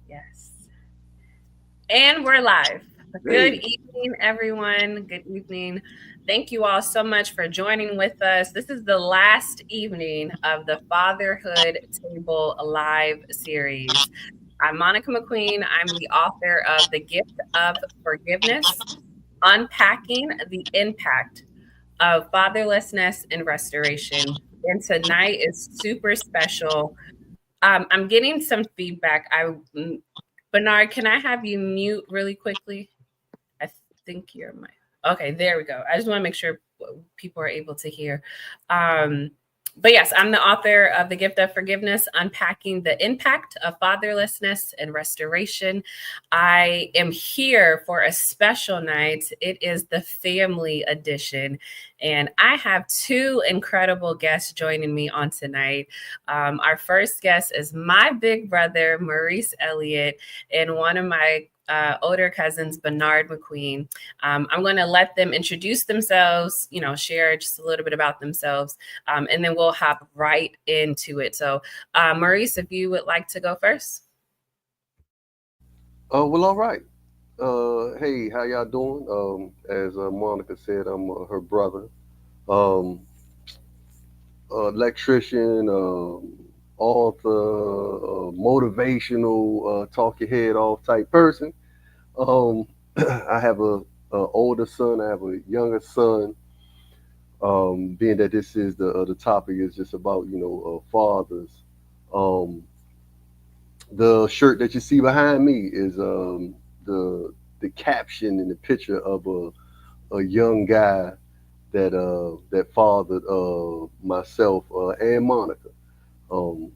Yes. And we're live. Good Hey, evening, everyone. Good evening. Thank you all so much for joining with us. This is the last evening of the Fatherhood Table Live series. I'm Monica McQueen. I'm the author of The Gift of Forgiveness, Unpacking the Impact of Fatherlessness and Restoration. And tonight is super special. I'm getting some feedback. Bernard, can I have you mute really quickly? I think you're my. Okay, there we go. I just want to make sure people are able to hear. Um, but yes, I'm the author of The Gift of Forgiveness, Unpacking the Impact of Fatherlessness and Restoration. I am here for a special night. It is the family edition. And I have two incredible guests joining me on tonight. Our first guest is my big brother, Maurice Elliott, and one of my older cousins, Bernard McQueen. I'm going to let them introduce themselves, share just a little bit about themselves, and then we'll hop right into it. So, Maurice, if you would like to go first. well, all right. Hey, how y'all doing? As Monica said, I'm her brother, um, electrician, author, motivational, talk your head off type person. Um, I have a older son. I have a younger son. Being that this is the topic is just about fathers. Um, The shirt that you see behind me is the caption and the picture of a young guy that fathered myself and Monica. Um,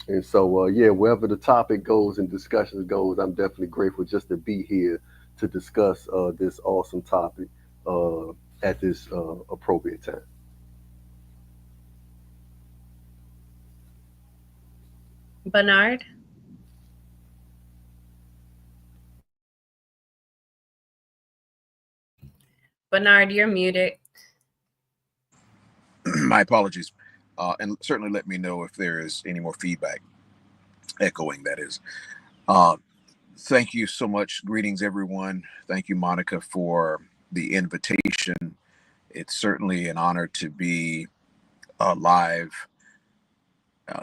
and so yeah, wherever the topic goes and discussions goes, I'm definitely grateful just to be here to discuss this awesome topic uh, at this appropriate time. Bernard. Bernard, you're muted. My apologies. And certainly let me know if there is any more feedback, echoing that is. Uh, Thank you so much. Greetings, everyone. Thank you, Monica, for the invitation. It's certainly an honor to be live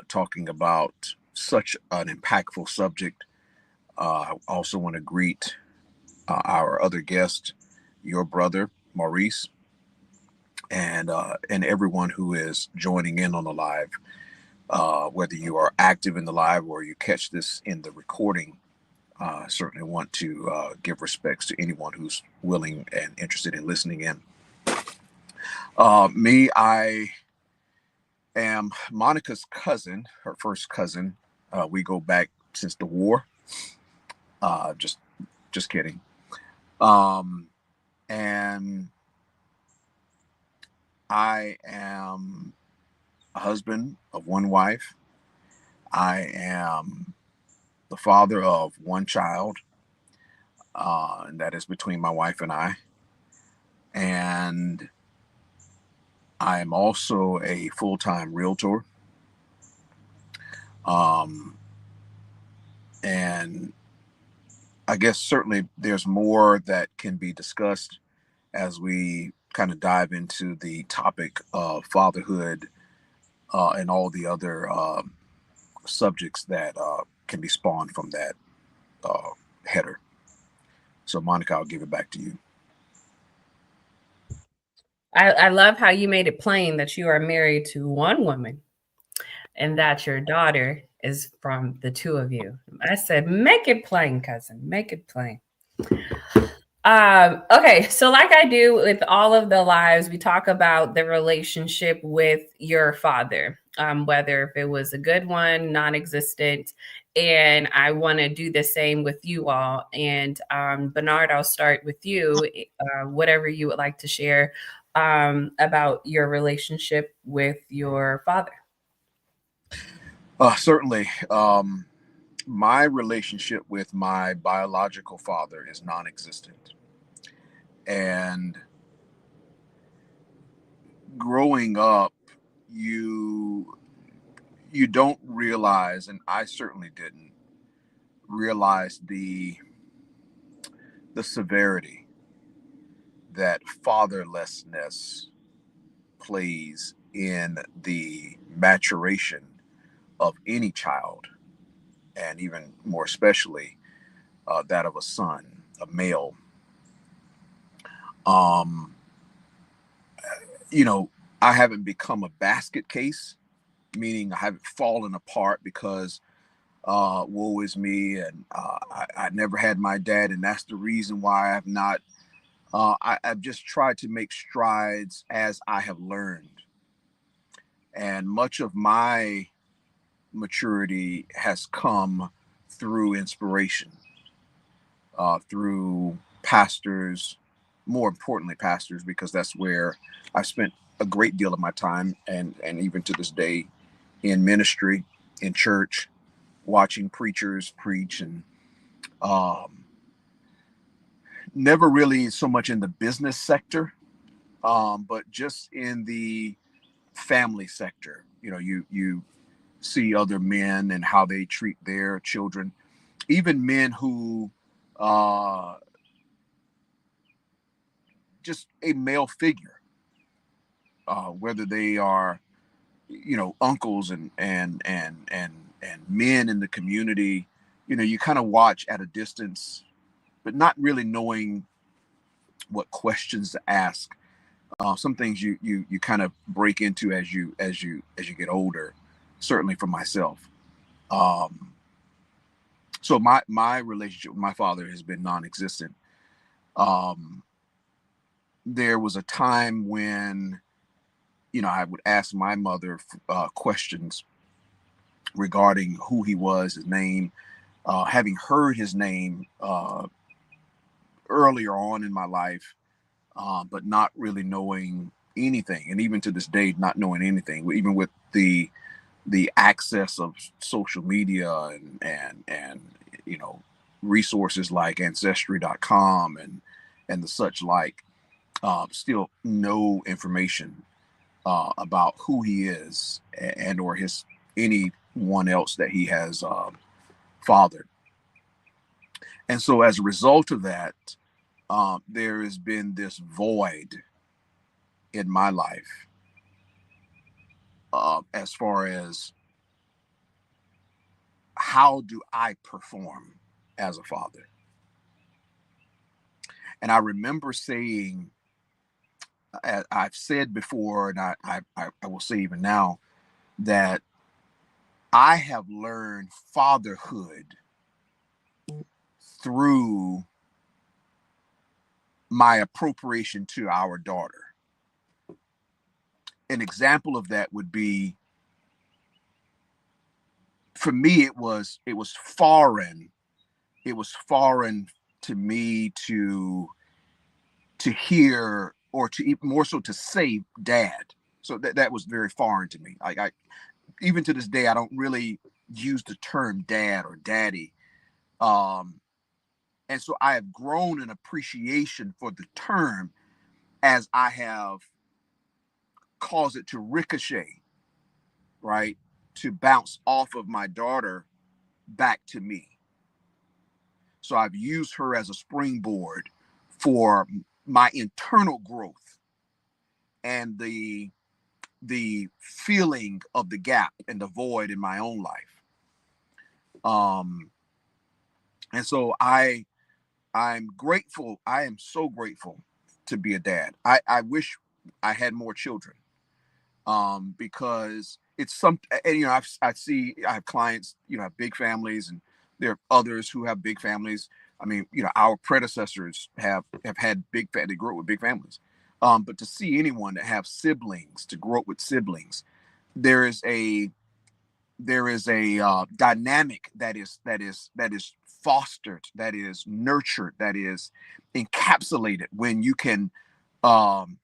talking about such an impactful subject. I also want to greet our other guest, your brother, Maurice, and everyone who is joining in on the live. Whether you are active in the live or you catch this in the recording, certainly want to give respects to anyone who's willing and interested in listening in. I am Monica's cousin, her first cousin. We go back since the war. Uh, just, just kidding. Um, and I am a husband of one wife. I am the father of one child, and that is between my wife and I. And I am also a full time realtor. Um, and I guess certainly there's more that can be discussed as we kind of dive into the topic of fatherhood and all the other subjects that can be spawned from that uh, header. So, Monica, I'll give it back to you. I love how you made it plain that you are married to one woman and that your daughter is from the two of you. I said, make it plain, cousin, make it plain. Okay, so like I do with all of the lives, we talk about the relationship with your father, whether if it was a good one, non-existent, and I want to do the same with you all. And Bernard, I'll start with you. Whatever you would like to share about your relationship with your father. Certainly. My relationship with my biological father is non existent. And growing up, you you don't realize, and I certainly didn't, realized the severity that fatherlessness plays in the maturation of any child, and even more especially that of a son, a male. Um, you know, I haven't become a basket case, meaning I haven't fallen apart because woe is me, and I never had my dad, and that's the reason why I've not. I've just tried to make strides as I have learned, and much of my maturity has come through inspiration, through pastors, more importantly, pastors, because that's where I spent a great deal of my time, and even to this day, in ministry, in church, watching preachers preach, and um, never really so much in the business sector, but just in the family sector. You know, you see other men and how they treat their children, even men who uh, just a male figure, whether they are, you know, uncles and men in the community. You know, you kind of watch at a distance, but not really knowing what questions to ask. Some things you kind of break into as you get older. Certainly for myself. Um, so my relationship with my father has been non-existent. Um, there was a time when, you know, I would ask my mother questions regarding who he was, his name, having heard his name earlier on in my life, but not really knowing anything, and even to this day, not knowing anything, even with the access of social media and you know, resources like ancestry.com and the such like, still no information about who he is, and or his anyone else that he has fathered. And so as a result of that, there has been this void in my life, as far as how do I perform as a father. And I remember saying, I've said before, and I will say even now, that I have learned fatherhood through my appropriation to our daughter. An example of that would be, for me, it was foreign. It was foreign to me to hear, or to even more so to say dad. So that was very foreign to me. I even to this day, I don't really use the term dad or daddy. Um, and so I have grown an appreciation for the term as I have caused it to ricochet, right? To bounce off of my daughter back to me. So I've used her as a springboard for my internal growth and the feeling of the gap and the void in my own life. Um, and so I'm grateful. I am so grateful to be a dad. I wish I had more children, because it's some, and you know, I have clients, you know, have big families, and there are others who have big families. I mean, you know, our predecessors have had they grew up with big families. But to see anyone that have siblings, to grow up with siblings, there is a dynamic that is fostered, that is nurtured, that is encapsulated when you can um,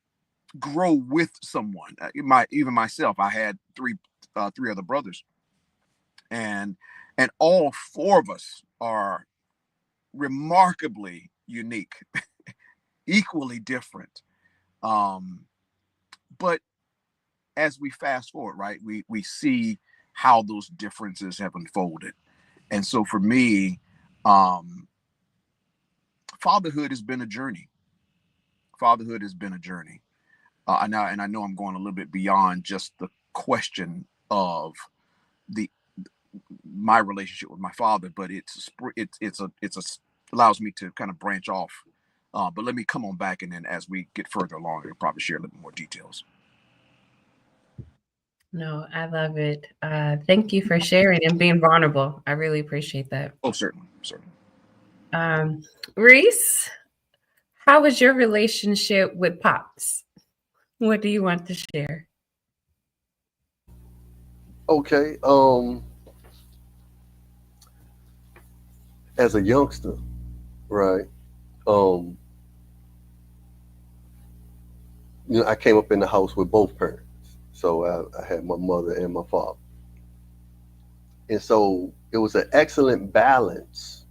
grow with someone. Even myself, I had three other brothers, and all four of us are remarkably unique, equally different. Um, but as we fast forward, right, we see how those differences have unfolded. And so for me, Um, Fatherhood has been a journey. Fatherhood has been a journey. And I know I'm going a little bit beyond just the question of the my relationship with my father, but it's a allows me to kind of branch off. But let me come on back, and then as we get further along, I'll probably share a little more details. No, I love it. Thank you for sharing and being vulnerable. I really appreciate that. Oh, certainly, certainly. Um, Reese, how was your relationship with Pops? What do you want to share? Okay. As a youngster, right? Um, I came up in the house with both parents. So I had my mother and my father. And so it was an excellent balance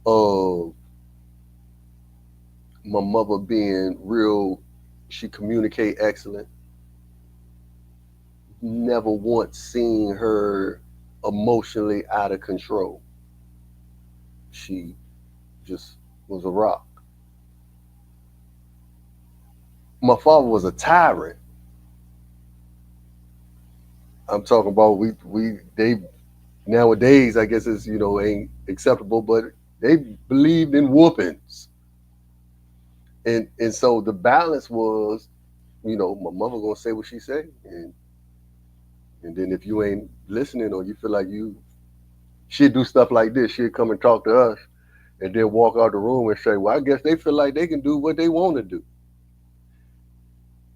of my mother being real, she communicate excellent. Never once seen her emotionally out of control. She just was a rock. My father was a tyrant. I'm talking about we they nowadays I guess it's ain't acceptable, but they believed in whoopings. And so the balance was, my mother gonna say what she say, and then if you ain't listening or you feel like she'd do stuff like this. She'd come and talk to us, and then walk out the room and say, "Well, I guess they feel like they can do what they want to do."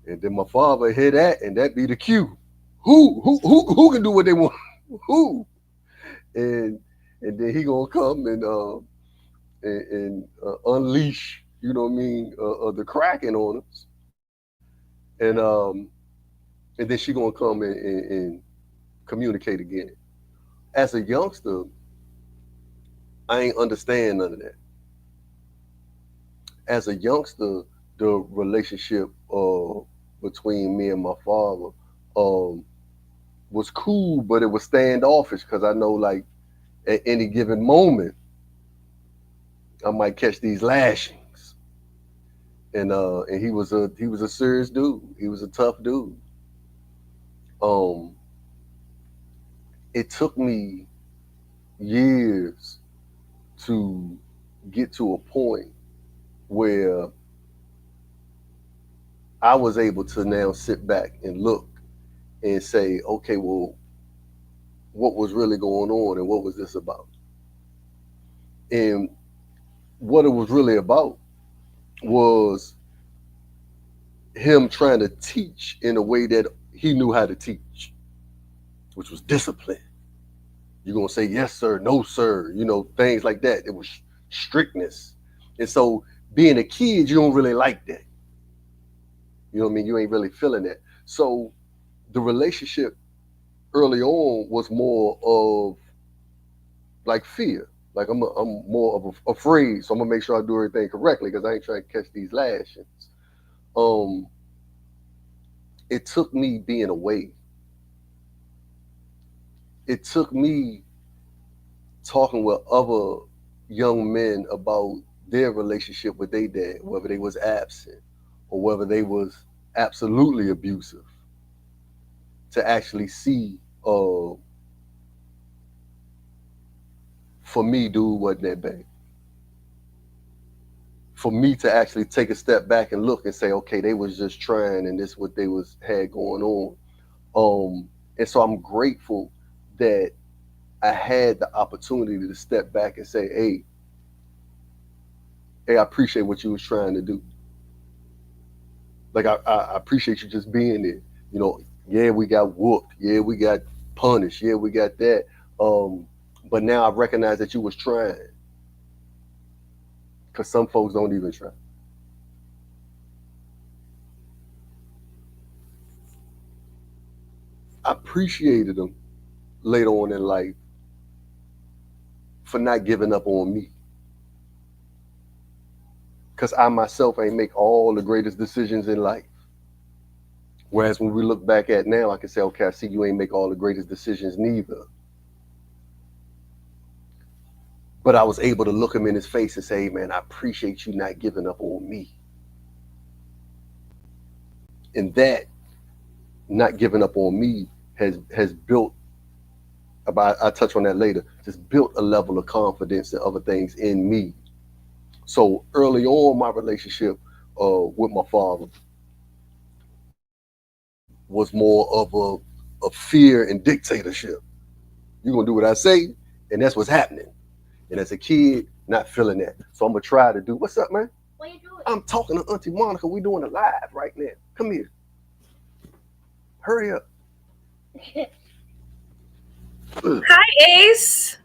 And then my father hear that, and that be the cue. Who can do what they want? Who? And and then he gonna come and unleash, what I mean, the cracking on us, and um, and then she gonna come and communicate again. As a youngster, I ain't understand none of that. As a youngster, the relationship between me and my father um, was cool, but it was standoffish because I know, like, at any given moment, I might catch these lashings. And he was a serious dude. He was a tough dude. Um, it took me years to get to a point where I was able to now sit back and look and say, okay, well, what was really going on and what was this about? And what it was really about was him trying to teach in a way that he knew how to teach, which was discipline. You're gonna say yes, sir, no, sir, things like that. It was strictness. And so being a kid, you don't really like that. You know what I mean? You ain't really feeling that. So the relationship early on was more of like fear. Like I'm more of afraid, so I'm gonna make sure I do everything correctly because I ain't trying to catch these lashings. Um, it took me being away. It took me talking with other young men about their relationship with their dad, whether they was absent or whether they was absolutely abusive, to actually see. For me, dude wasn't that bad. For me to actually take a step back and look and say, okay, they was just trying, and this what they was had going on. And so I'm grateful that I had the opportunity to step back and say, hey, I appreciate what you was trying to do. Like I appreciate you just being there. You know, yeah, we got whooped. Yeah, we got punished. Yeah, we got that. Um, but now I recognize that you was trying, because some folks don't even try. I appreciated them later on in life for not giving up on me, because I myself ain't make all the greatest decisions in life. Whereas when we look back at now, I can say, okay, I see you ain't make all the greatest decisions neither. But I was able to look him in his face and say, man, I appreciate you not giving up on me. And that not giving up on me has built about I touch on that later, just built a level of confidence and other things in me. So early on my relationship with my father was more of a fear and dictatorship. You're gonna do what I say, and that's what's happening. And as a kid, not feeling that. So I'm gonna try to do what's up, man? What you doing? I'm talking to Auntie Monica. We doing it live right now. Come here. Hurry up. Hi, Ace.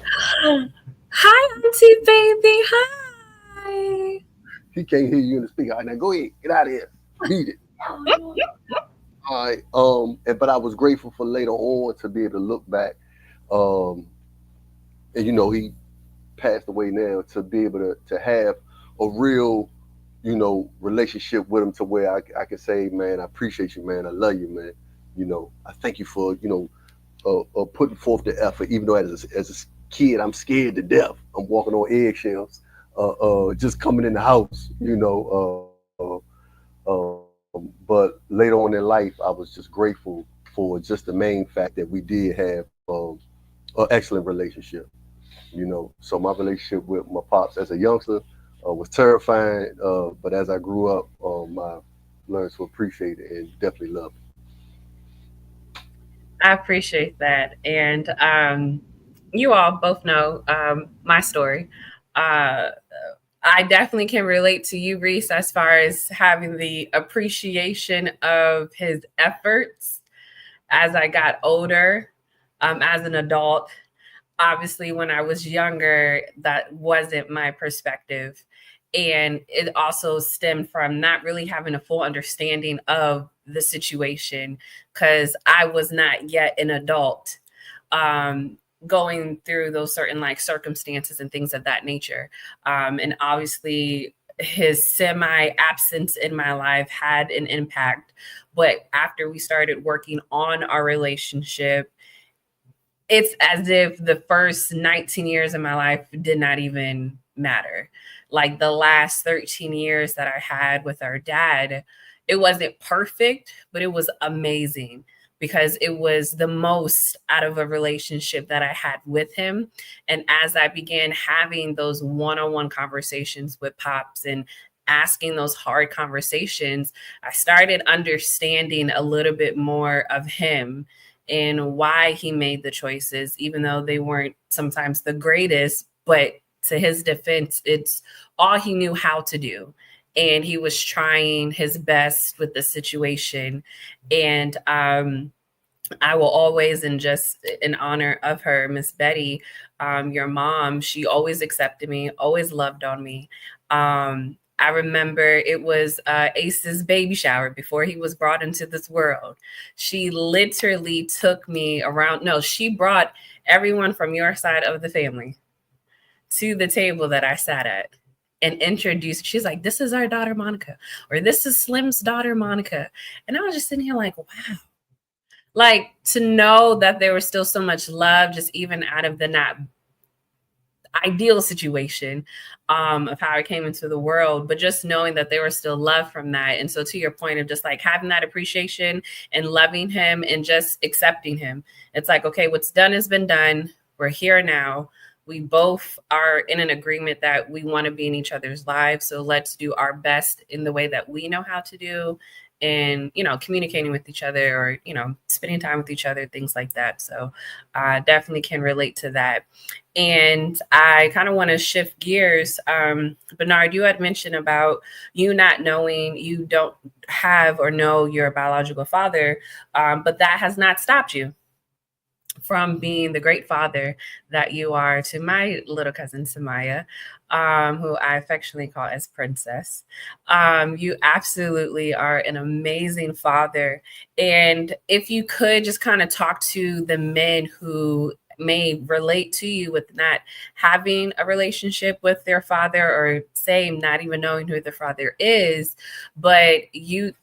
Hi, Auntie Baby. Hi. He can't hear you in the speaker. All right, now go ahead. Get out of here. Beat it. All right. But I was grateful for later on to be able to look back. And he passed away now, to be able to have a real, relationship with him, to where I can say, man, I appreciate you, man. I love you, man. I thank you for, putting forth the effort, even though as a kid, I'm scared to death. I'm walking on eggshells, just coming in the house, but later on in life, I was just grateful for just the main fact that we did have an excellent relationship. So my relationship with my pops as a youngster was terrifying, but as I grew up, I learned to appreciate it and definitely love it. I appreciate that. And you all both know my story. Uh, I definitely can relate to you, Reese, as far as having the appreciation of his efforts as I got older, as an adult. Obviously, when I was younger, that wasn't my perspective. And it also stemmed from not really having a full understanding of the situation, because I was not yet an adult, um, going through those certain like circumstances and things of that nature. And obviously, his semi absence in my life had an impact. But after we started working on our relationship, it's as if the first 19 years of my life did not even matter. Like the last 13 years that I had with our dad, it wasn't perfect, but it was amazing, because it was the most out of a relationship that I had with him. And as I began having those one on one conversations with Pops and asking those hard conversations, I started understanding a little bit more of him and why he made the choices, even though they weren't sometimes the greatest. But to his defense, it's all he knew how to do. And he was trying his best with the situation. And I will always, and just in honor of her, Miss Betty, your mom, she always accepted me, always loved on me. I remember it was Ace's baby shower before he was brought into this world. She literally took me around. No, she brought everyone from your side of the family to the table that I sat at and introduced. She's like, "This is our daughter, Monica," or "This is Slim's daughter, Monica." And I was just sitting here like, wow. Like, to know that there was still so much love, just even out of the not ideal situation, of how I came into the world, but just knowing that there was still love from that. And so, to your point of just like having that appreciation and loving him and just accepting him, it's like, okay, what's done has been done. We're here now. We both are in an agreement that we want to be in each other's lives. So let's do our best in the way that we know how to do, and communicating with each other, or spending time with each other, things like that. So I definitely can relate to that. And I kind of want to shift gears. Bernard, you had mentioned about you not knowing, you don't have or know your biological father, but that has not stopped you from being the great father that you are to my little cousin Samaya, who I affectionately call as Princess. You absolutely are an amazing father. And if you could just kind of talk to the men who may relate to you with not having a relationship with their father, or say not even knowing who their father is, but you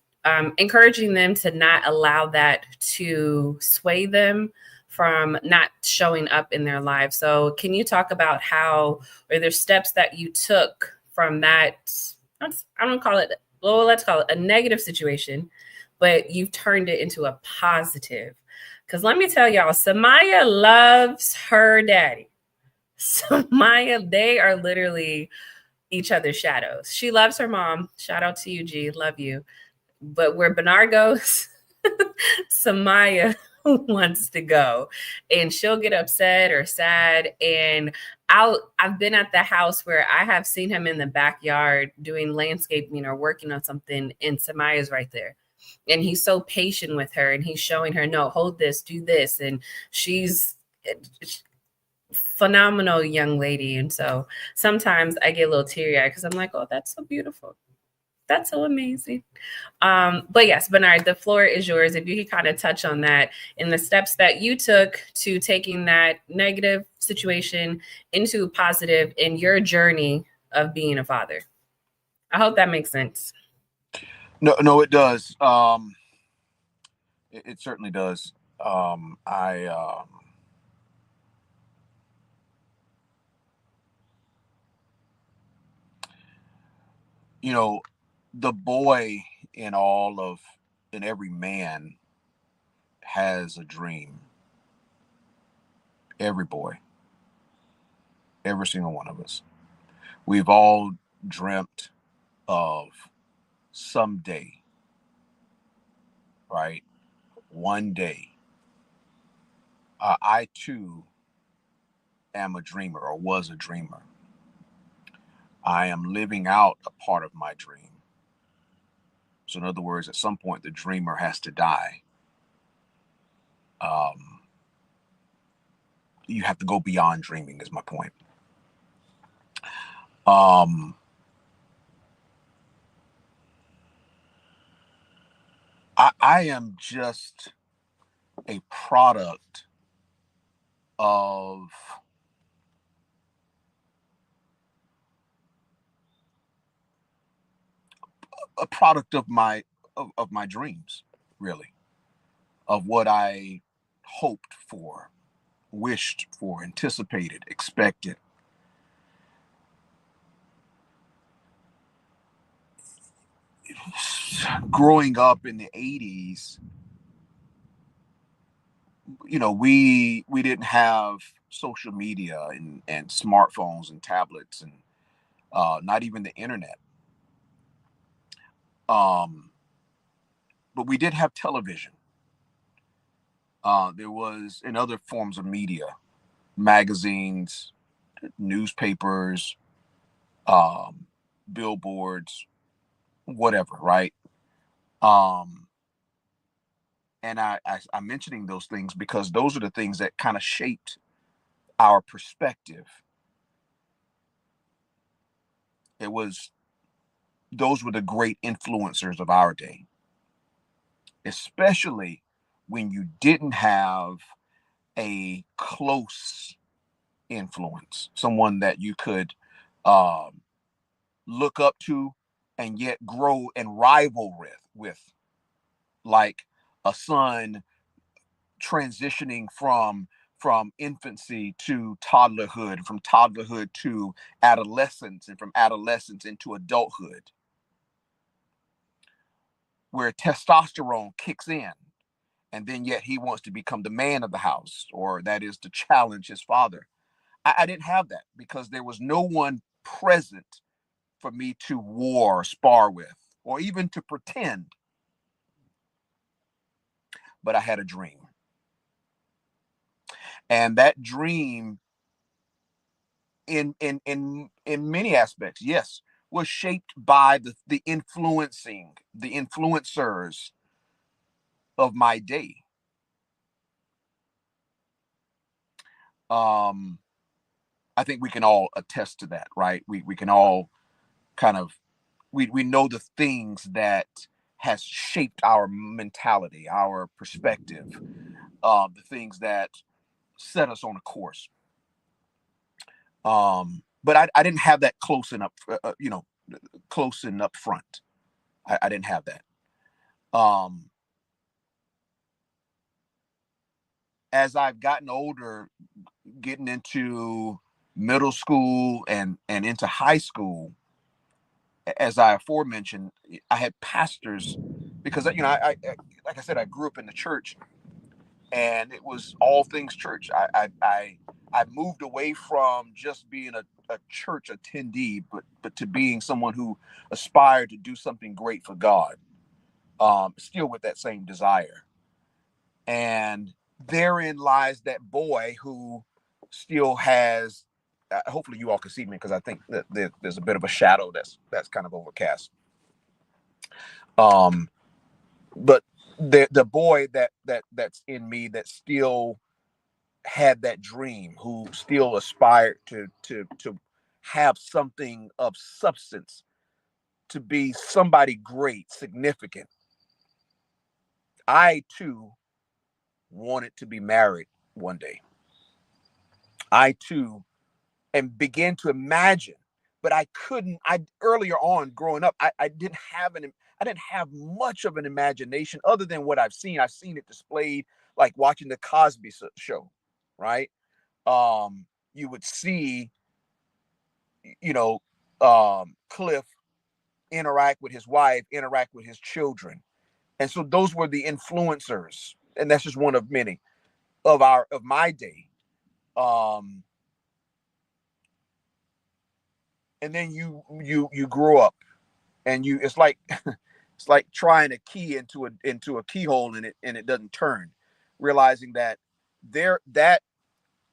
encouraging them to not allow that to sway them from not showing up in their lives. So can you talk about how, or there's steps that you took from that? I don't call it, well, let's call it a negative situation, but you've turned it into a positive. Because let me tell y'all, Samaya loves her daddy. Samaya, they are literally each other's shadows. She loves her mom. Shout out to you, G. Love you. But where Bernard goes, Samaya wants to go, and she'll get upset or sad. And I've been at the house where I have seen him in the backyard doing landscaping or working on something, and Samaya's right there. And he's so patient with her, and he's showing her, no, hold this, do this. And she's phenomenal young lady. And so sometimes I get a little teary eyed because I'm like, oh, that's so beautiful. That's so amazing. But yes, Bernard, the floor is yours. If you could kind of touch on that and the steps that you took to taking that negative situation into positive in your journey of being a father. I hope that makes sense. No, it does. It certainly does. I you know, the boy in every man has a dream. Every boy, every single one of us. We've all dreamt of someday, right? One day, I too am a dreamer or was a dreamer. I am living out a part of my dream. So, in other words, at some point, the dreamer has to die. Um, you have to go beyond dreaming, is my point. Um, I am just a product of of my dreams, really, of what I hoped for, wished for, anticipated, expected. Growing up in the 80s, we didn't have social media and smartphones and tablets and not even the internet. Um, but we did have television. There was in other forms of media, magazines, newspapers, um, billboards, whatever, right? Um, and I'm mentioning those things because those are the things that kind of shaped our perspective. It was Those were the great influencers of our day, especially when you didn't have a close influence, someone that you could um, look up to and yet grow and rival with, like a son transitioning from infancy to toddlerhood, from toddlerhood to adolescence, and from adolescence into adulthood, where testosterone kicks in, and then yet he wants to become the man of the house, or that is to challenge his father. I didn't have that because there was no one present for me to war or spar with, or even to pretend. But I had a dream, and that dream, in many aspects, yes, was shaped by the influencers of my day. Um, I think we can all attest to that, right? We can all kind of we know the things that has shaped our mentality, our perspective, the things that set us on a course. But I didn't have that close and up front. I didn't have that. Um, as I've gotten older, getting into middle school and into high school, as I aforementioned, I had pastors because I like I said, I grew up in the church, and it was all things church. I moved away from just being a church attendee, but to being someone who aspired to do something great for God, still with that same desire. And therein lies that boy who still has. Hopefully, you all can see me because I think that there's a bit of a shadow that's kind of overcast. Um, but the boy that's in me that still had that dream, who still aspired to have something of substance, to be somebody great, significant. I too wanted to be married one day. I too and began to imagine, but I couldn't. I earlier on growing up, I didn't have I didn't have much of an imagination other than what I've seen. I've seen it displayed, like watching the Cosby Show, right? You would see, you know, Cliff interact with his wife, interact with his children, and so those were the influencers, and that's just one of many of my day. Um, and then you grow up, and you it's like it's like trying a key into a keyhole, and it doesn't turn, realizing that that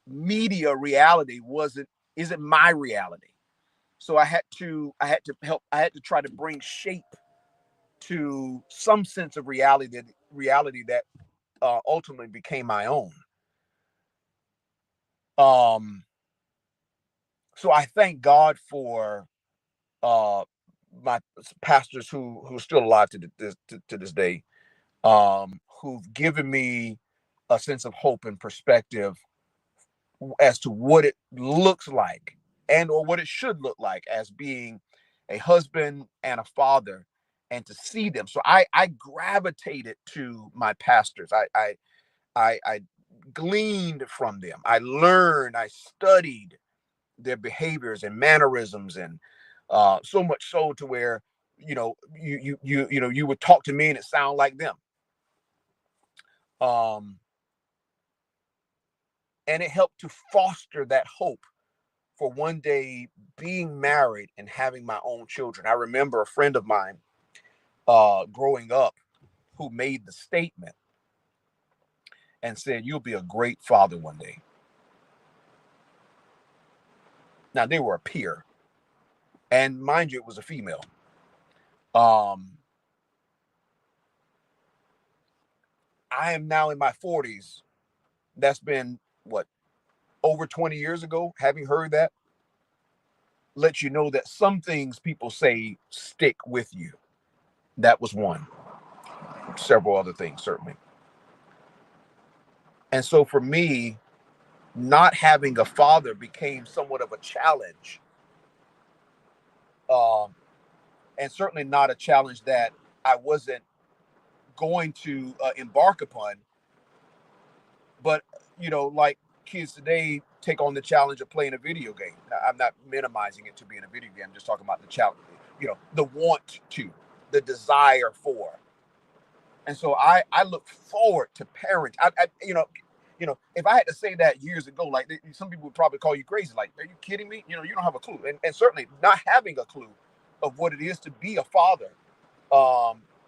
media reality wasn't isn't my reality. So I had to try to bring shape to some sense of reality that ultimately became my own. Um, so I thank God for uh, my pastors who's still alive to this day, who've given me a sense of hope and perspective as to what it looks like and or what it should look like as being a husband and a father, and to see them. So I gravitated to my pastors. I gleaned from them. I learned, I studied their behaviors and mannerisms, and so much so to where, you would talk to me and it sound like them. um and it helped to foster that hope for one day being married and having my own children. I remember a friend of mine growing up who made the statement and said, "You'll be a great father one day." Now they were a peer, and mind you, it was a female. um I am now in my 40s. That's been what, over 20 years ago. Having heard that lets you know that some things people say stick with you. That was one. Several other things, certainly. And so for me, not having a father became somewhat of a challenge. Um, and certainly not a challenge that I wasn't going to embark upon. But, like kids today take on the challenge of playing a video game. Now, I'm not minimizing it to being a video game. I'm just talking about the challenge, the want to, the desire for. And so I look forward to parent. If I had to say that years ago, like some people would probably call you crazy. Like, are you kidding me? You don't have a clue. And certainly not having a clue of what it is to be a father,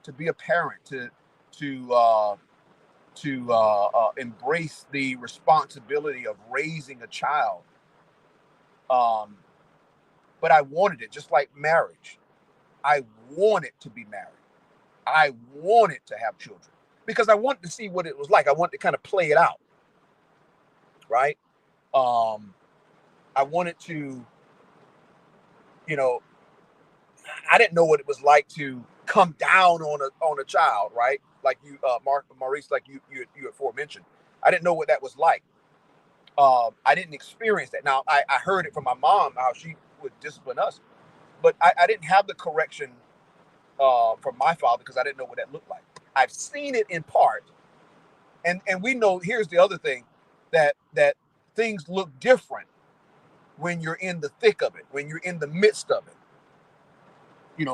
to be a parent, to embrace the responsibility of raising a child. Um, but I wanted it just like marriage. I wanted to be married. I wanted to have children because I wanted to see what it was like. I wanted to kind of play it out, right? Um, I wanted to, you know, I didn't know what it was like to come down on a child, right? Like you, Maurice, like you aforementioned. I didn't know what that was like. I didn't experience that. Now I heard it from my mom how she would discipline us, but I didn't have the correction from my father because I didn't know what that looked like. I've seen it in part, And we know, here's the other thing, that things look different when you're in the thick of it, when you're in the midst of it.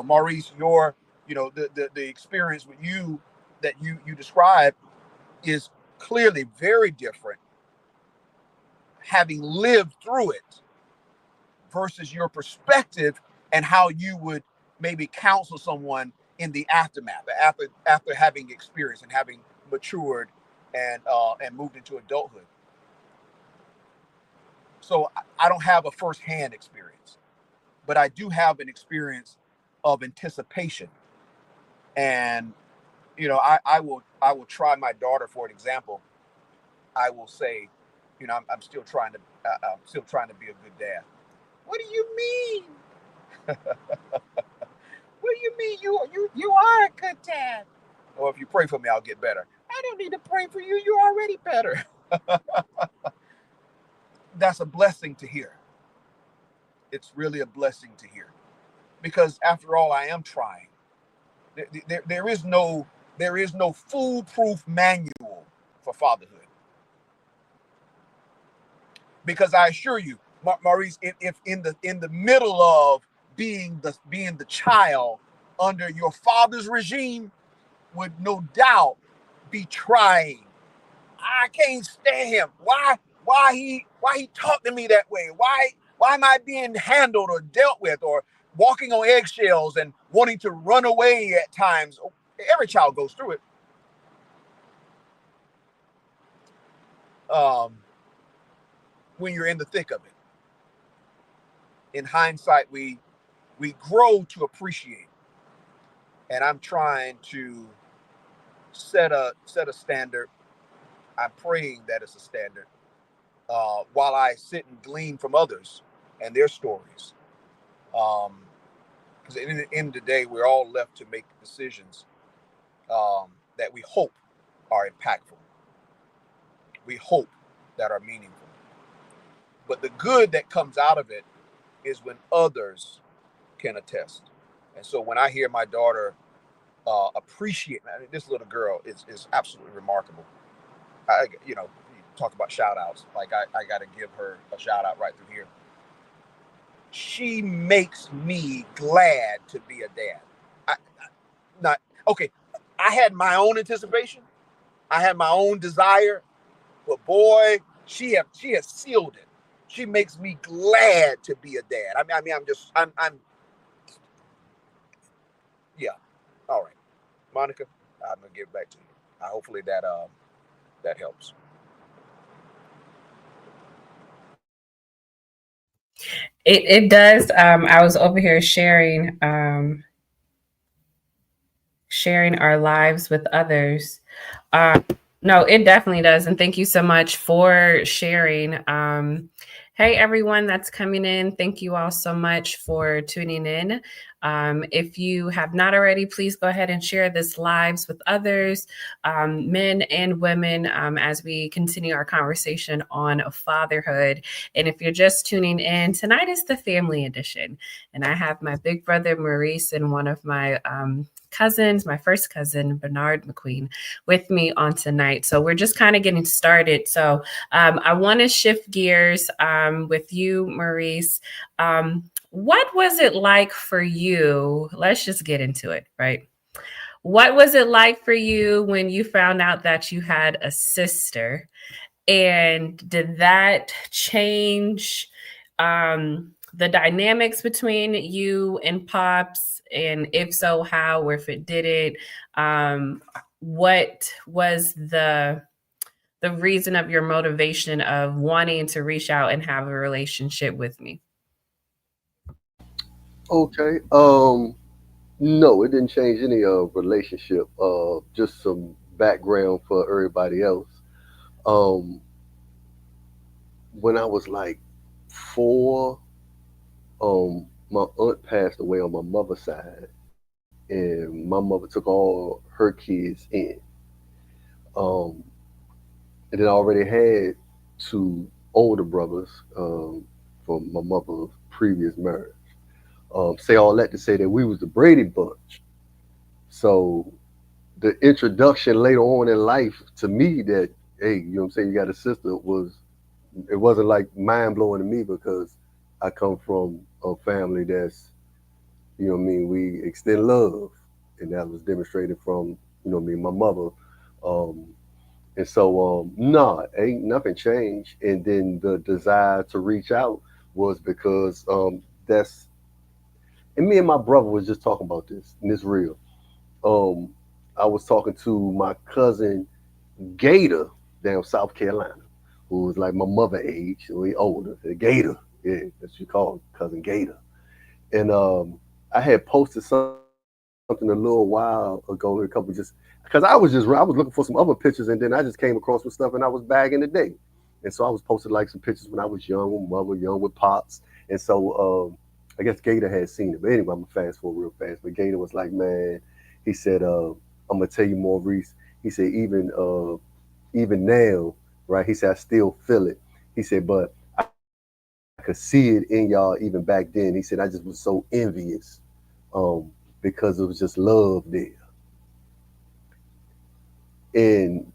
Maurice, your the experience with you that you described is clearly very different, having lived through it versus your perspective and how you would maybe counsel someone in the aftermath, after having experienced and having matured and moved into adulthood. So I don't have a firsthand experience, but I do have an experience of anticipation. And I will try my daughter for an example. I will say, I'm still trying to be a good dad. What do you mean? What do you mean you are a good dad? Or if you pray for me, I'll get better. I don't need to pray for you. You're already better. That's a blessing to hear. It's really a blessing to hear, because after all, I am trying. There is no foolproof manual for fatherhood, because I assure you, Maurice, if in the middle of being the child under your father's regime, would no doubt be trying. I can't stand him. Why he talked to me that way? Why am I being handled or dealt with, or walking on eggshells and wanting to run away at times? Every child goes through it. Um, when you're in the thick of it, in hindsight, we grow to appreciate. And I'm trying to set a standard. I'm praying that it's a standard, while I sit and glean from others and their stories. Because in the end of the day, we're all left to make decisions, that we hope are impactful. We hope that are meaningful. But the good that comes out of it is when others can attest. And so when I hear my daughter appreciate, I mean, this little girl is absolutely remarkable. You talk about shout outs. Like I got to give her a shout out right through here. She makes me glad to be a dad. Not okay. I had my own anticipation. I had my own desire, but boy, she has sealed it. She makes me glad to be a dad. I'm yeah. All right, Monica, I'm gonna give it back to you. Hopefully that helps. It does. I was over here sharing our lives with others. Um, no, it definitely does. And thank you so much for sharing. Hey, everyone that's coming in, thank you all so much for tuning in. If you have not already, please go ahead and share this lives with others, men and women, as we continue our conversation on fatherhood. And if you're just tuning in, tonight is the family edition. And I have my big brother, Maurice, and one of my cousins, my first cousin, Bernard McQueen, with me on tonight. So we're just kind of getting started. So I want to shift gears with you, Maurice. What was it like for you? Let's just get into it, right? What was it like for you when you found out that you had a sister? And did that change the dynamics between you and Pops? And if so, how? Or if it didn't, what was the reason of your motivation of wanting to reach out and have a relationship with me? Okay. No, it didn't change any relationship. Just some background for everybody else. Um, when I was like 4, my aunt passed away on my mother's side, and my mother took all her kids in. Um, and then I already had 2 older brothers, from my mother's previous marriage. Say all that to say that we was the Brady Bunch. So the introduction later on in life to me that, hey, you know what I'm saying, you got a sister, it wasn't like mind blowing to me because I come from a family that's, you know what I mean, we extend love, and that was demonstrated from, you know what I mean, my mother. Um, and so, nah, ain't nothing changed. And then the desire to reach out was because that's, and me and my brother was just talking about this, and it's real. Um, I was talking to my cousin Gator down South Carolina, who was like my mother age, so he older. Gator, yeah, that's what you call him, cousin Gator. And I had posted something a little while ago, a couple just because I was looking for some other pictures, and then I just came across with stuff, and I was back in the day. And so I was posting like some pictures when I was young with mother, young with pops. And so I guess Gator had seen it. But anyway, I'm gonna fast forward real fast. But Gator was like, man, he said, I'm gonna tell you more, Reese. He said, even now, right? He said, I still feel it. He said, but I could see it in y'all even back then. He said, I just was so envious, because it was just love there. And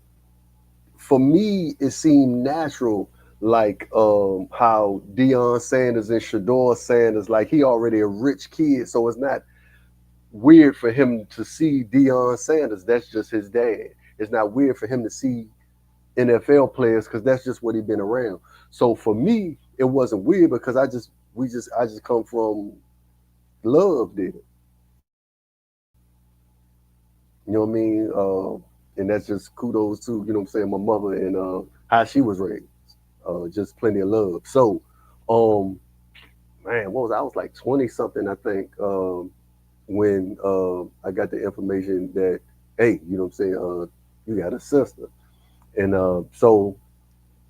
for me, it seemed natural, like how Deion Sanders and Shador Sanders, like he already a rich kid, so it's not weird for him to see Deion Sanders. That's just his dad. It's not weird for him to see NFL players because that's just what he been around. So for me, it wasn't weird because I just come from love there. You know what I mean? And that's just kudos to, you know what I'm saying, my mother and how she was raised. Just plenty of love. So, um, man, what was I was like 20 something, I think, when I got the information that, hey, you know what I'm saying, you got a sister. And so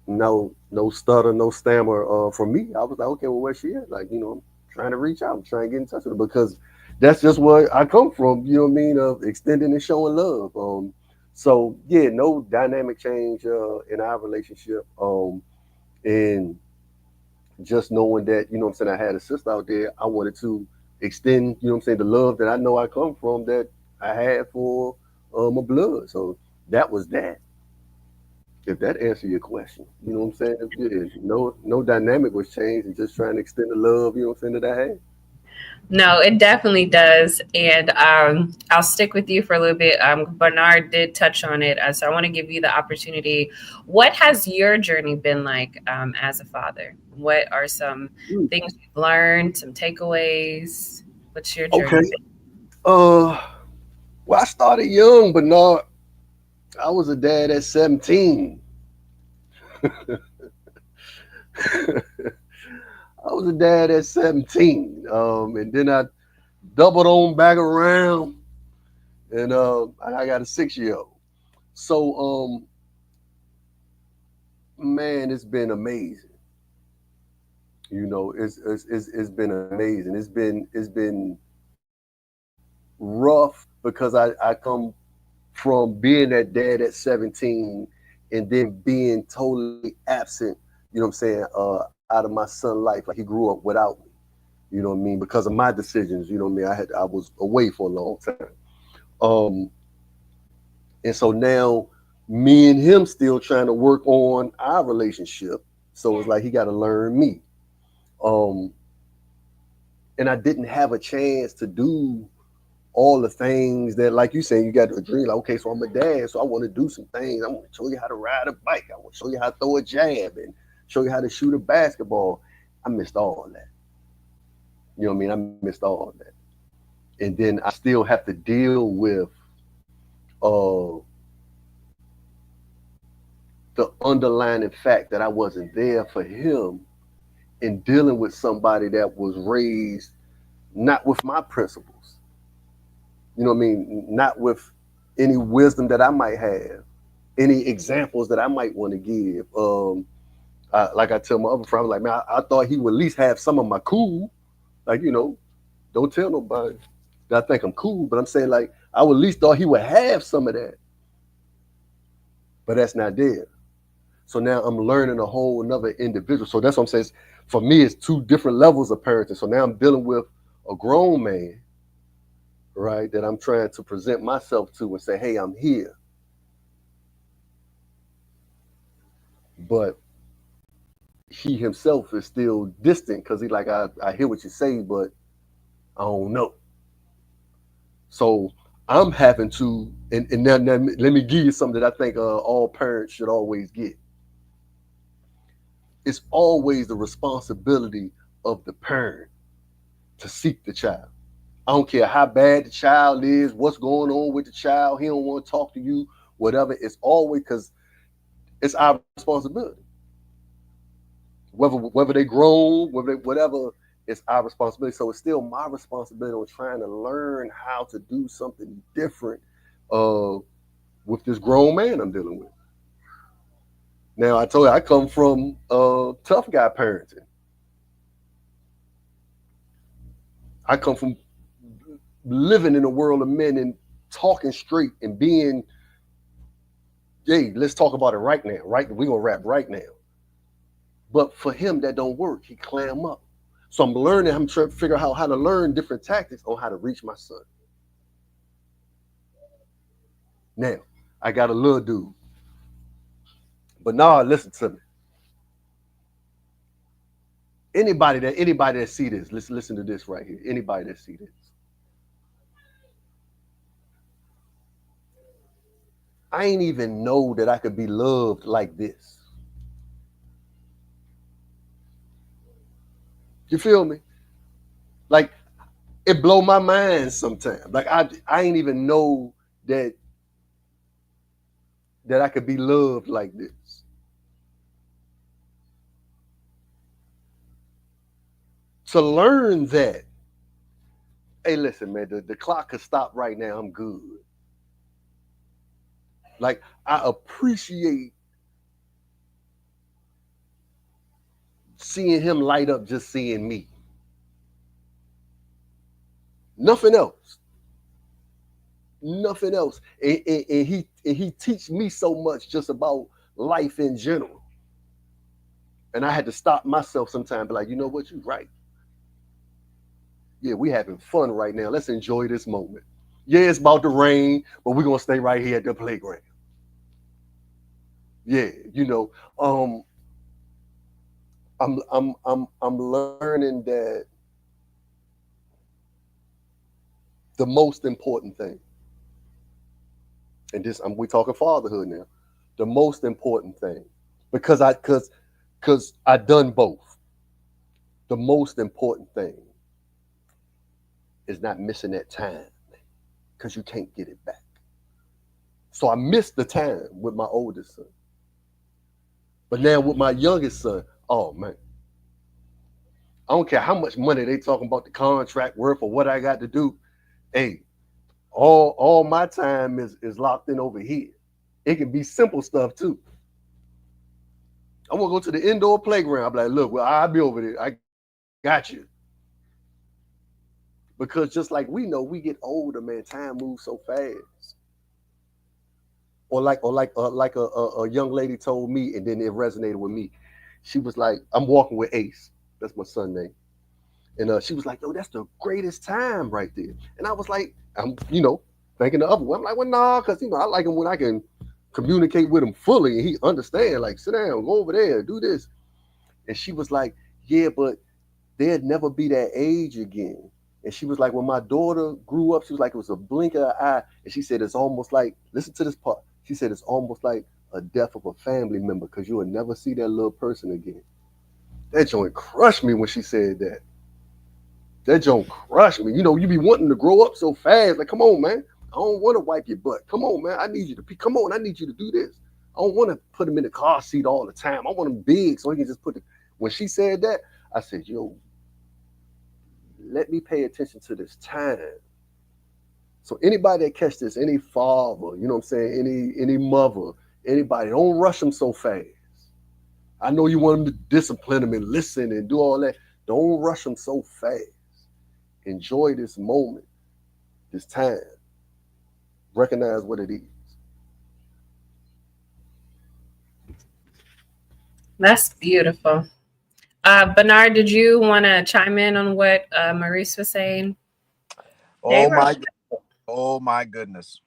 no stutter, no stammer from me. I was like, okay, well, where she at? Like, you know, I'm trying to reach out, I'm trying to get in touch with her because that's just where I come from. You know what I mean? Of extending and showing love. So yeah, no dynamic change in our relationship. And just knowing that, you know what I'm saying, I had a sister out there, I wanted to extend, you know what I'm saying, the love that I know I come from that I had for my blood. So that was that. If that answer your question, you know what I'm saying? Yeah, no dynamic was changed, and just trying to extend the love, you know what I'm saying, that I had. No, it definitely does. And I'll stick with you for a little bit. Bernard did touch on it. So I want to give you the opportunity. What has your journey been like as a father? What are some Mm, things you've learned, some takeaways? What's your journey okay. been? Uh, well, I started young, but no, I was a dad at 17. I was a dad at 17. And then I doubled on back around, and I got a 6 year old. So, man, it's been amazing. You know, it's been amazing. It's been rough because I come from being that dad at 17 and then being totally absent, you know what I'm saying, out of my son's life. Like he grew up without me, you know what I mean, because of my decisions, you know what I mean. I was away for a long time. Um, and so now me and him still trying to work on our relationship. So it's like he got to learn me. Um, and I didn't have a chance to do all the things that, like you saying, you got to dream. Like, okay, so I'm a dad, so I want to do some things. I want to show you how to ride a bike. I want to show you how to throw a jab and show you how to shoot a basketball. I missed all that. You know what I mean? I missed all that. And then I still have to deal with uh, the underlying fact that I wasn't there for him in dealing with somebody that was raised not with my principles. You know what I mean? Not with any wisdom that I might have, any examples that I might want to give. Like I tell my other friend, I'm like, man, I thought he would at least have some of my cool. Like, you know, don't tell nobody that I think I'm cool, but I'm saying like I would at least thought he would have some of that, but that's not there. So now I'm learning a whole another individual. So that's what I'm saying. For me, it's two different levels of parenting. So now I'm dealing with a grown man right? That I'm trying to present myself to and say, hey, I'm here. But he himself is still distant because he like, I hear what you say, but I don't know. So I'm having to, and now let me give you something that I think all parents should always get. It's always the responsibility of the parent to seek the child. I don't care how bad the child is, what's going on with the child. He don't want to talk to you, whatever. It's always because it's our responsibility. Whether they grown, whatever, it's our responsibility. So it's still my responsibility on trying to learn how to do something different uh, with this grown man I'm dealing with. Now I told you I come from tough guy parenting. I come from living in a world of men and talking straight and being, hey, let's talk about it right now. Right, we're gonna rap right now. But for him, that don't work. He clam up. So I'm learning. I'm trying to figure out how to learn different tactics on how to reach my son. Now, I got a little dude, but now listen to me. Anybody that see this, listen to this right here. Anybody that see this, I ain't even know that I could be loved like this. You feel me? Like it blow my mind sometimes. Like I ain't even know that I could be loved like this. To learn that, hey, listen, man, the clock could stop right now. I'm good. Like I appreciate seeing him light up just seeing me. Nothing else. Nothing else. And he teach me so much just about life in general. And I had to stop myself sometimes, be like, you know what, you're right. Yeah, we having fun right now. Let's enjoy this moment. Yeah, it's about to rain, but we're gonna stay right here at the playground. Yeah, I'm learning that the most important thing, and this we talking fatherhood now. The most important thing, because I done both. The most important thing is not missing that time because you can't get it back. So I missed the time with my oldest son, but now with my youngest son, oh man, I don't care how much money they talking about the contract worth or what I got to do. Hey, all my time is locked in over here. It can be simple stuff too. I want to go to the indoor playground. I'm like, look, well, I'll be over there. I got you. Because just like we know, we get older, man. Time moves so fast. Or like a young lady told me, and then it resonated with me. She was like, I'm walking with Ace. That's my son name. And she was like, yo, that's the greatest time right there. And I was like, I'm, thinking the other one. I'm like, well, nah, because, I like him when I can communicate with him fully and he understand, like, sit down, go over there, do this. And she was like, yeah, but there'd never be that age again. And she was like, when my daughter grew up, she was like, it was a blink of an eye. And she said, it's almost like, listen to this part. She said, it's almost like a death of a family member because you will never see that little person again. That joint crushed me when she said that. That joint crushed me. You be wanting to grow up so fast. Like, come on, man. I don't want to wipe your butt. Come on, man. I need you to come on. I need you to do this. I don't want to put him in the car seat all the time. I want him big so he can just put the. When she said that, I said, yo, let me pay attention to this time. So anybody that catch this, any father, you know what I'm saying, any mother, anybody, don't rush them so fast. I know you want them to discipline them and listen and do all that. Don't rush them so fast. Enjoy this moment, this time. Recognize what it is. That's beautiful. Bernard, did you want to chime in on what Maurice was saying? Oh Hey, my Robert. God. Oh my goodness.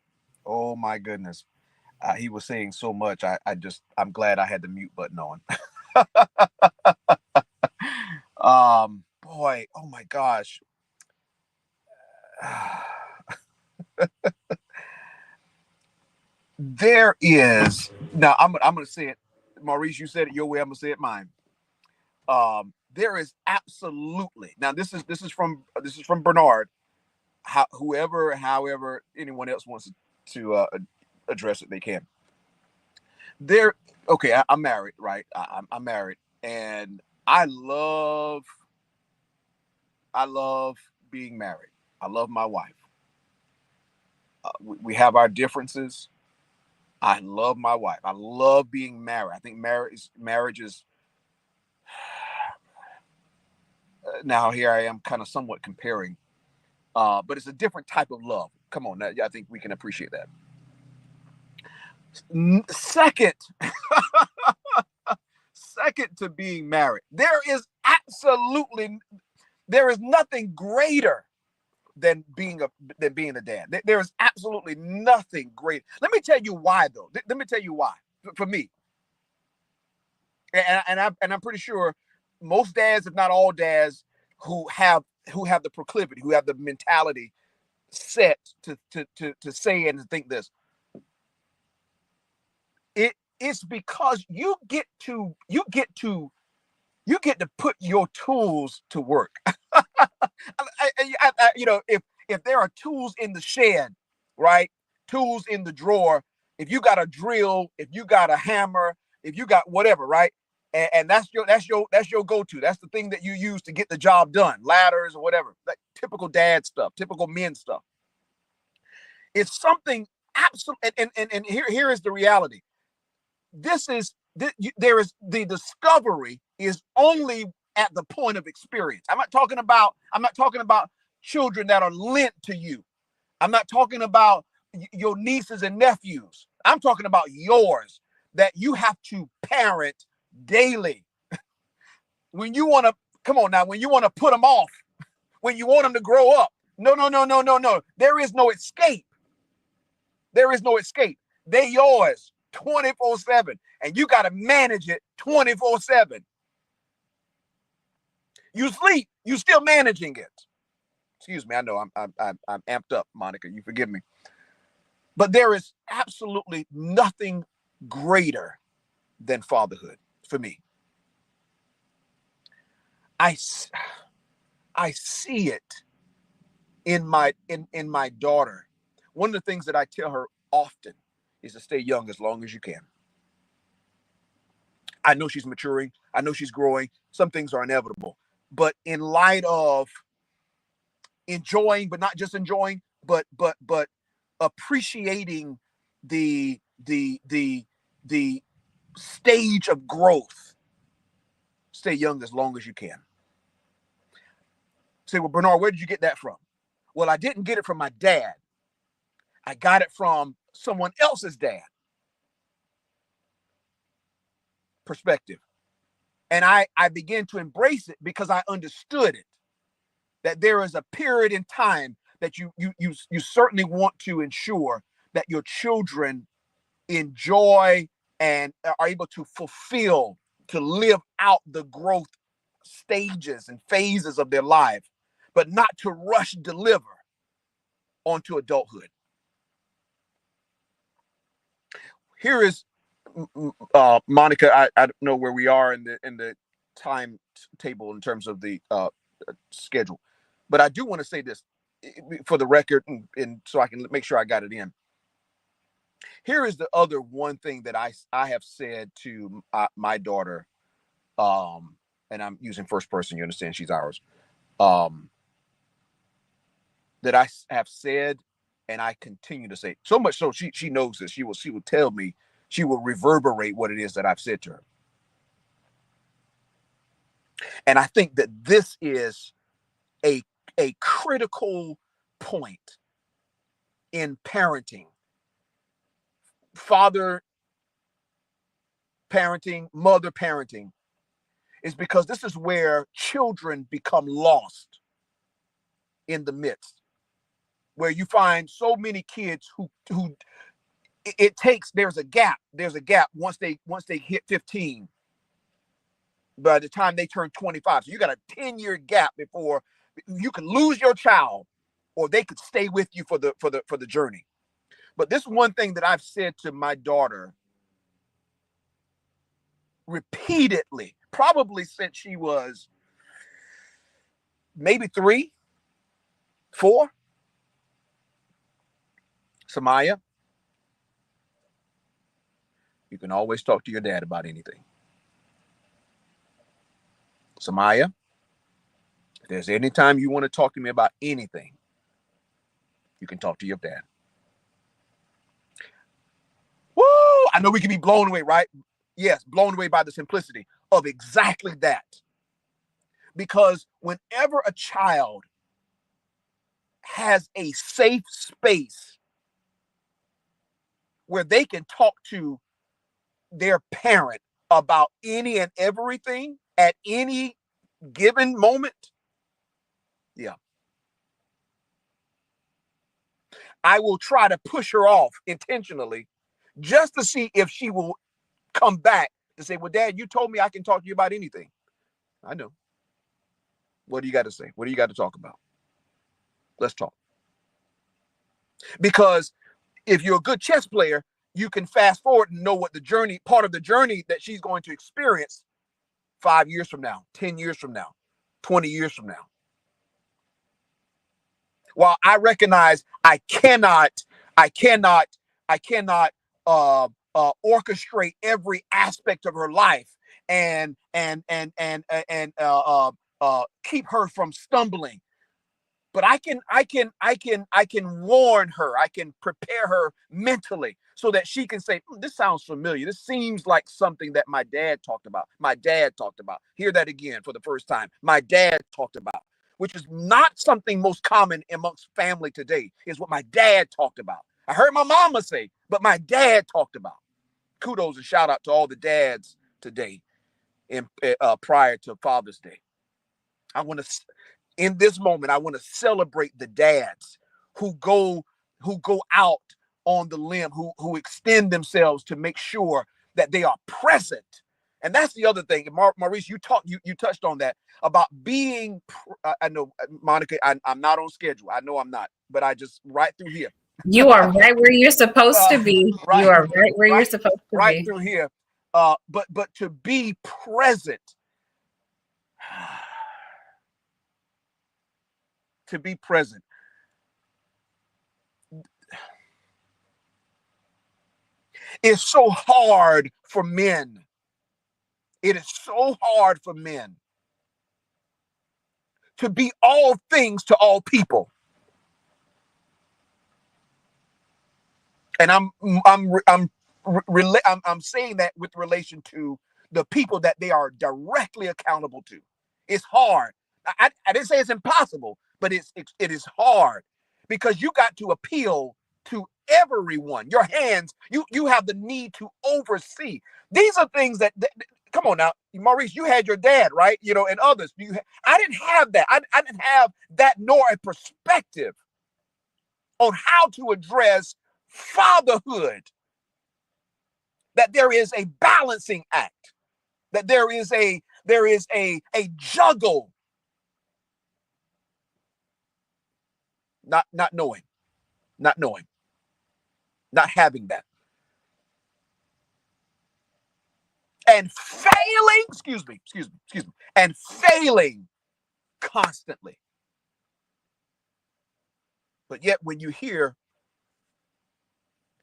Oh my goodness. He was saying so much. I'm glad I had the mute button on. Boy, oh my gosh. There is now. I'm going to say it, Maurice. You said it your way. I'm going to say it mine. There is absolutely now. This is from Bernard. However, anyone else wants to address it, they can. There. Okay, I'm married, right? I'm married, and I love being married. I love my wife. We have our differences. I love my wife. I love being married. I think marriage is now here I am kind of somewhat comparing, but it's a different type of love. Come on, I think we can appreciate that. Second, second to being married, there is nothing greater than being a dad. There is absolutely nothing great. Let me tell you why, though. Let me tell you why. For me, and I'm pretty sure most dads, if not all dads, who have the proclivity, who have the mentality set to say and to think this. It's because you get to put your tools to work. If there are tools in the shed, right? Tools in the drawer. If you got a drill, if you got a hammer, if you got whatever, right? And that's your go-to. That's the thing that you use to get the job done. Ladders or whatever. Like typical dad stuff, typical men stuff. It's something absolute. And here is the reality. There is the discovery is only at the point of experience. I'm not talking about children that are lent to you. I'm not talking about your nieces and nephews. I'm talking about yours that you have to parent daily. When you want to come on now, when you want to put them off, when you want them to grow up. No, no, no, no, no, no. There is no escape. There is no escape. They yours 24/7, and you got to manage it 24/7. You sleep, you still managing it. Excuse me, I know I'm amped up, Monica. You forgive me, but there is absolutely nothing greater than fatherhood for me. I I see it in my daughter. One of the things that I tell her often is to stay young as long as you can. I know she's maturing. I know she's growing. Some things are inevitable. But in light of enjoying, but not just enjoying, but appreciating the stage of growth, stay young as long as you can. Say, well, Bernard, where did you get that from? Well, I didn't get it from my dad. I got it from someone else's dad perspective. And I began to embrace it because I understood it. That there is a period in time that you certainly want to ensure that your children enjoy and are able to fulfill, to live out the growth stages and phases of their life, but not to rush deliver onto adulthood. Here is Monica. I don't know where we are in the time table in terms of the schedule, but I do want to say this for the record, and so I can make sure I got it in. Here is the other one thing that I have said to my daughter, and I'm using first person. You understand? She's ours. Um, that I have said, and I continue to say so much so she knows this. She will tell me. She will reverberate what it is that I've said to her. And I think that this is a critical point in parenting, father parenting, mother parenting, is because this is where children become lost in the midst. where you find so many kids who there's a gap once they hit 15, by the time they turn 25. So you got a 10-year gap before you can lose your child, or they could stay with you for the journey. But this one thing that I've said to my daughter repeatedly, probably since she was maybe 3, 4, Samaya, you can always talk to your dad about anything. Samaya, if there's any time you want to talk to me about anything, you can talk to your dad. Woo! I know we can be blown away, right? Yes, blown away by the simplicity of exactly that. Because whenever a child has a safe space where they can talk to their parent about any and everything at any given moment, yeah, I will try to push her off intentionally just to see if she will come back to say, well, Dad, you told me I can talk to you about anything. I know. What do you got to say? What do you got to talk about? Let's talk. Because if you're a good chess player, you can fast forward and know what the journey, part of the journey that she's going to experience 5 years from now, 10 years from now, 20 years from now. While I recognize I cannot orchestrate every aspect of her life and keep her from stumbling. But I can warn her. I can prepare her mentally so that she can say, this sounds familiar. This seems like something that my dad talked about. My dad talked about. Hear that again for the first time. My dad talked about, which is not something most common amongst family today, is what my dad talked about. I heard my mama say, but my dad talked about. Kudos and shout out to all the dads today prior to Father's Day. In this moment, I want to celebrate the dads who go out on the limb, who extend themselves to make sure that they are present. And that's the other thing. Maurice, you touched on that about being. I know, Monica, I'm not on schedule. I know I'm not, but I just right through here. You are right where you're supposed to be. Right, You are right where you're right, supposed to right be. through here. But to be present. To be present. It's so hard for men. It is so hard for men to be all things to all people. And I'm saying that with relation to the people that they are directly accountable to. It's hard. I didn't say it's impossible, but it is hard because you got to appeal to everyone. Your hands, you have the need to oversee. These are things that come on now, Maurice, you had your dad, right? And others. I didn't have that. I didn't have that nor a perspective on how to address fatherhood. That there is a balancing act. That there is a juggle. Not knowing, not having that, and failing. Excuse me, and failing constantly. But yet, when you hear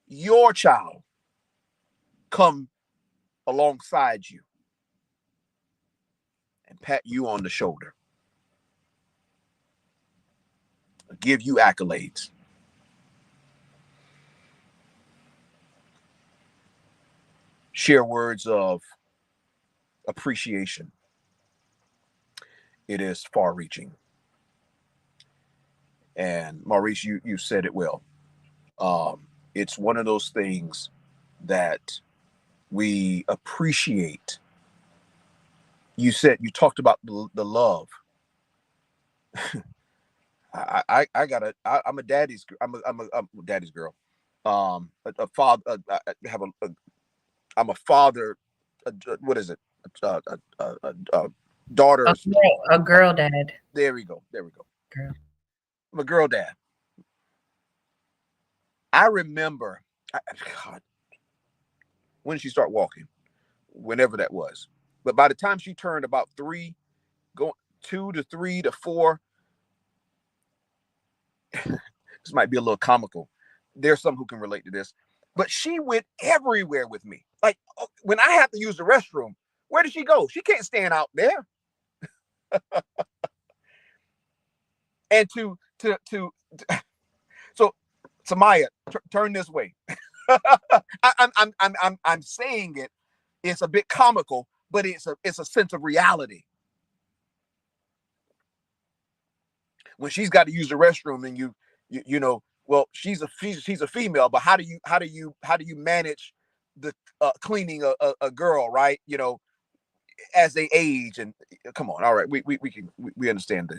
your child come alongside you and pat you on the shoulder, give you accolades, share words of appreciation, it is far-reaching. And Maurice, you said it well. It's one of those things that we appreciate. You talked about the love. I'm a daddy's. I'm a daddy's girl. A father. I'm a father. What is it? Daughter's. A girl dad. There we go. There we go. Girl. I'm a girl dad. I remember. God, when did she start walking? Whenever that was. But by the time she turned about 3, going 2 to 3 to 4, this might be a little comical. There's some who can relate to this. But she went everywhere with me. Like when I have to use the restroom, where does she go? She can't stand out there. And so Samaya, turn this way. I'm saying it. It's a bit comical, but it's a sense of reality. When she's got to use the restroom, and you know, well, she's a female, but how do you manage the cleaning a girl, right? You know, as they age, and come on, all right, we understand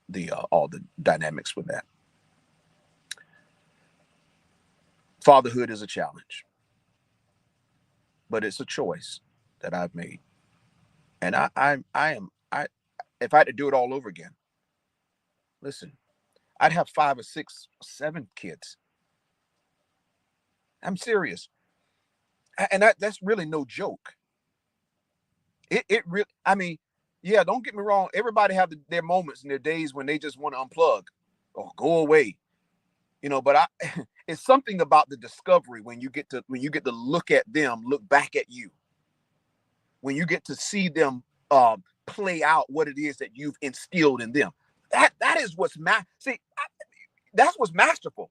the all the dynamics with that. Fatherhood is a challenge, but it's a choice that I've made, and I if I had to do it all over again, listen, I'd have 5 or 6, 7 kids. I'm serious, and that's really no joke. It really, I mean, yeah, don't get me wrong. Everybody have their moments and their days when they just want to unplug or go away, you know. But it's something about the discovery when you get to look at them, look back at you, when you get to see them play out what it is that you've instilled in them. That is what's that's what's masterful.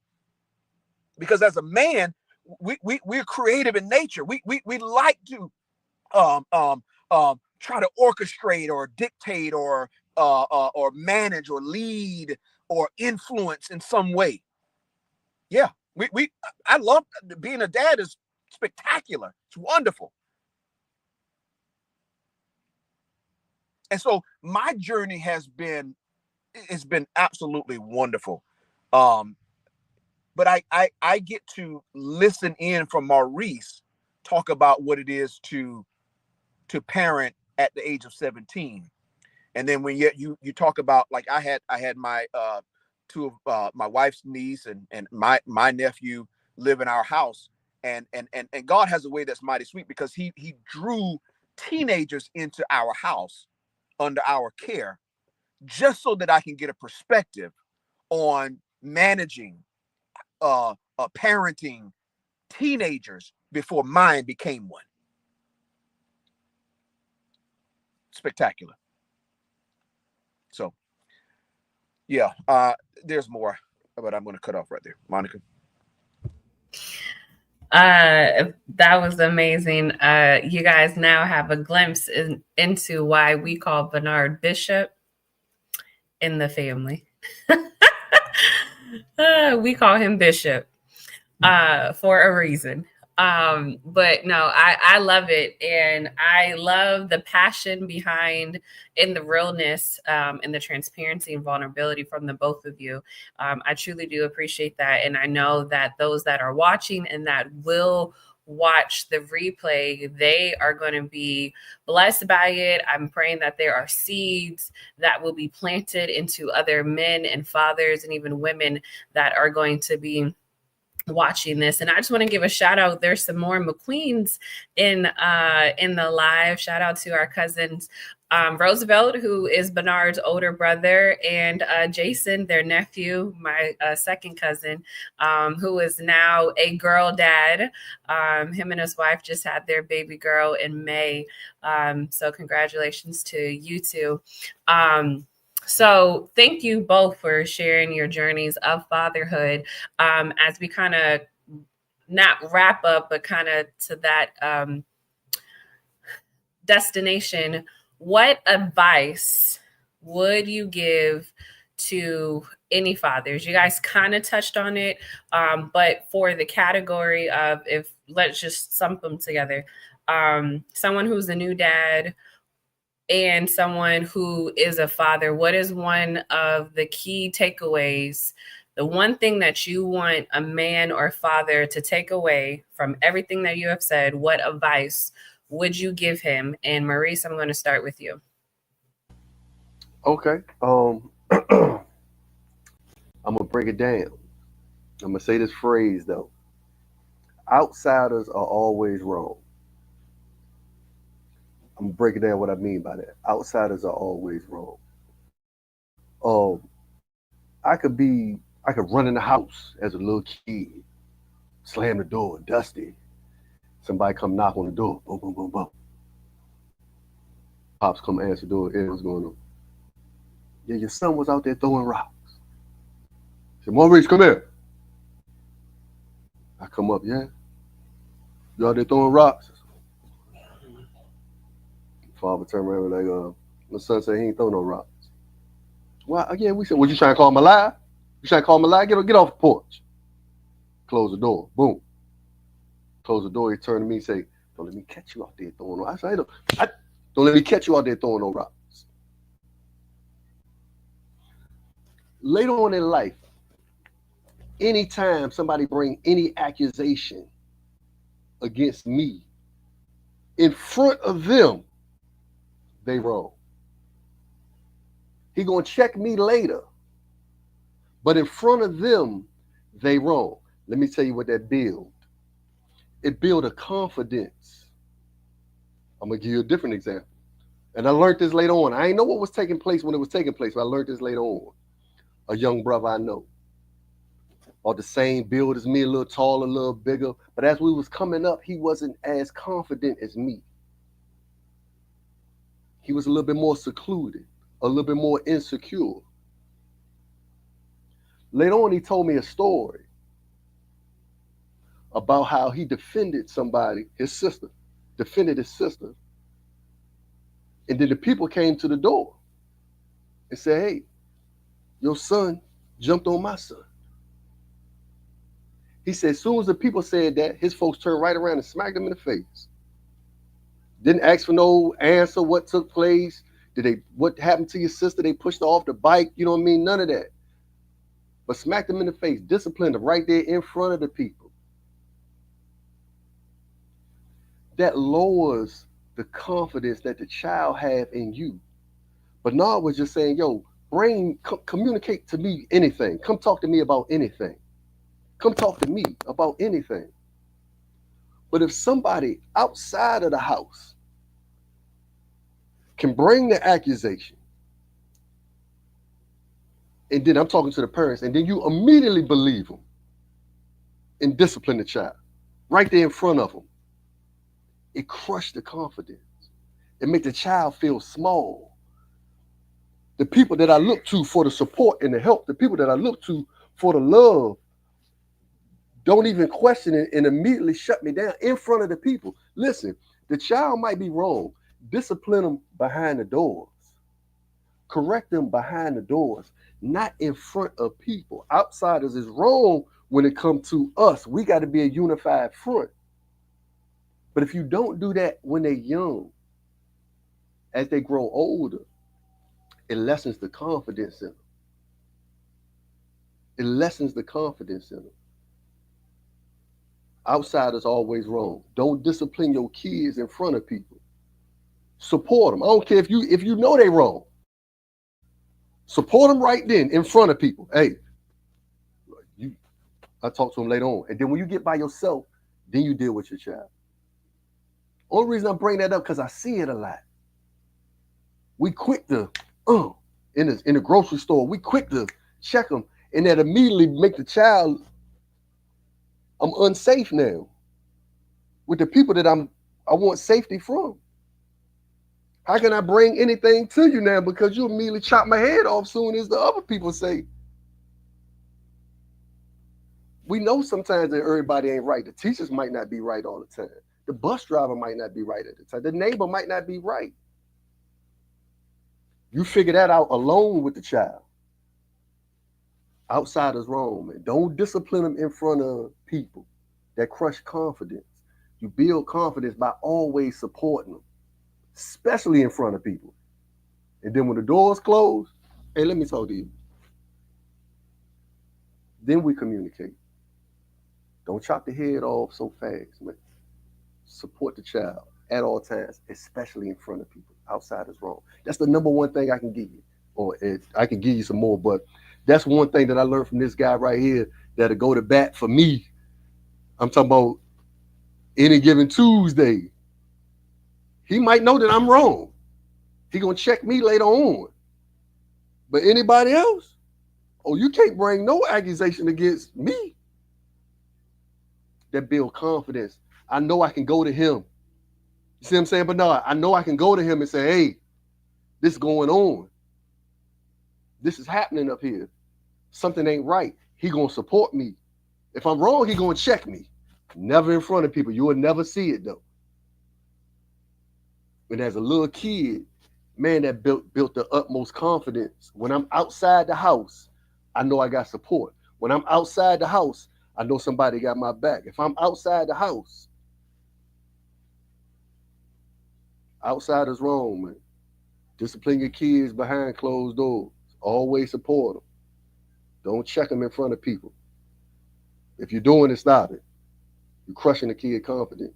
Because as a man, we're creative in nature. We like to try to orchestrate or dictate or manage or lead or influence in some way. Yeah, I love being a dad. Is spectacular. It's wonderful. And so my journey it's been absolutely wonderful. Um, but I get to listen in from Maurice talk about what it is to parent at the age of 17. And then when you talk about, like, I had my two of my wife's niece and my nephew live in our house, and God has a way that's mighty sweet, because he drew teenagers into our house under our care, just so that I can get a perspective on managing parenting teenagers before mine became one. Spectacular. So yeah, there's more, but I'm going to cut off right there. Monica. That was amazing. You guys now have a glimpse into why we call Bernard Bishop in the family. We call him Bishop for a reason. But no, I love it. And I love the passion behind and the realness and the transparency and vulnerability from the both of you. I truly do appreciate that. And I know that those that are watching and that will watch the replay, they are going to be blessed by it. I'm praying that there are seeds that will be planted into other men and fathers and even women that are going to be watching this. And I just want to give a shout out. There's some more McQueens in the live. Shout out to our cousins, Roosevelt, who is Bernard's older brother, and Jason, their nephew, my second cousin, who is now a girl dad. Him and his wife just had their baby girl in May. So congratulations to you two. So thank you both for sharing your journeys of fatherhood. As we kind of not wrap up, but kind of to that destination, what advice would you give to any fathers? You guys kind of touched on it, but for the category of, let's just sum them together. Someone who's a new dad, and someone who is a father, what is one of the key takeaways, the one thing that you want a man or father to take away from everything that you have said? What advice would you give him? And Maurice, I'm going to start with you. Okay. I'm gonna break it down. I'm gonna say this phrase though. Outsiders are always wrong. I'm gonna break it down what I mean by that. Outsiders are always wrong. Um, I could run in the house as a little kid, slam the door, dusty. Somebody come knock on the door, boom, boom, boom, boom. Pops come answer the door. Hey, what's going on? Yeah, your son was out there throwing rocks. I said, Maurice, come here. I come up, yeah. You out there throwing rocks? Father turned around and like, my son said he ain't throw no rocks. Well, again, we said, what you trying to call him a lie? You trying to call him a lie? Get off the porch. Close the door. Boom. Close the door. He turned to me and say, don't let me catch you out there throwing no rocks. I said, don't let me catch you out there throwing no rocks. Later on in life, anytime somebody bring any accusation against me in front of them, they wrong. He gonna check me later, but in front of them, they wrong. Let me tell you what that build. It build a confidence. I'm gonna give you a different example. And I learned this later on. I ain't know what was taking place when it was taking place, but I learned this later on. A young brother I know, or the same build as me, a little taller, a little bigger. But as we was coming up, he wasn't as confident as me. He was a little bit more secluded, a little bit more insecure. Later on, he told me a story about how he defended somebody, his sister, defended his sister. And then the people came to the door and said, hey, your son jumped on my son. He said, as soon as the people said that, his folks turned right around and smacked him in the face. Didn't ask for no answer, what took place. What happened to your sister? They pushed her off the bike. You know what I mean? None of that. But smacked him in the face, disciplined him right there in front of the people. That lowers the confidence that the child have in you. But Nard was just saying, yo, communicate to me anything. Come talk to me about anything. Come talk to me about anything. But if somebody outside of the house can bring the accusation, and then I'm talking to the parents, and then you immediately believe them and discipline the child right there in front of them, it crushed the confidence. It makes the child feel small. The people that I look to for the support and the help, the people that I look to for the love, don't even question it and immediately shut me down in front of the people. Listen, the child might be wrong. Discipline them behind the doors. Correct them behind the doors, not in front of people. Outsiders is wrong when it comes to us. We got to be a unified front. But if you don't do that when they're young, as they grow older, it lessens the confidence in them. It lessens the confidence in them. Outsiders always wrong. Don't discipline your kids in front of people. Support them. I don't care if you know they wrong. Support them right then in front of people. Hey, you. I talk to them later on, and then when you get by yourself, then you deal with your child. Only reason I bring that up because I see it a lot. We quick to, in the grocery store, we quick to check them, and that immediately make the child, I'm unsafe now with the people that I want safety from. How can I bring anything to you now because you immediately chop my head off soon as the other people say? We know sometimes that everybody ain't right. The teachers might not be right all the time. The bus driver might not be right at the time. The neighbor might not be right. You figure that out alone with the child. Outsiders wrong, man. Don't discipline them in front of people. That crush confidence. You build confidence by always supporting them, especially in front of people. And then when the doors close, hey, let me talk to you. Then we communicate. Don't chop the head off so fast, man. Support the child at all times, especially in front of people. Outside is wrong. That's the number one thing I can give you. Or I can give you some more, but that's one thing that I learned from this guy right here that'll go to bat for me. I'm talking about any given Tuesday. He might know that I'm wrong. He gonna check me later on. But anybody else, oh, you can't bring no accusation against me. That build confidence. I know I can go to him. You see what I'm saying? But no, I know I can go to him and say, hey, this is going on. This is happening up here. Something ain't right. He gonna support me. If I'm wrong, he gonna check me. Never in front of people. You will never see it though. And as a little kid, man, that built the utmost confidence. When I'm outside the house, I know I got support. When I'm outside the house, I know somebody got my back. If I'm outside the house, outside is wrong, man. Discipline your kids behind closed doors. Always support them. Don't check them in front of people. If you're doing it, stop it. You're crushing the kid confidence.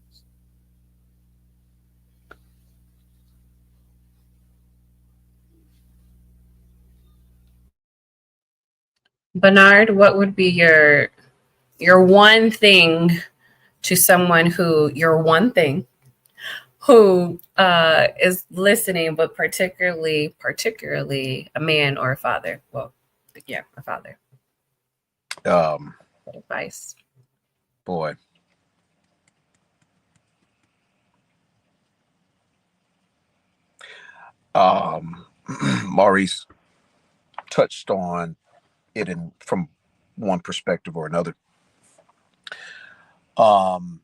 Bernard, what would be your one thing to someone who your one thing who is listening, but particularly a man or a father? Well, yeah, a father. Um, What advice? boy, um, Maurice touched on it in from one perspective or another. Um,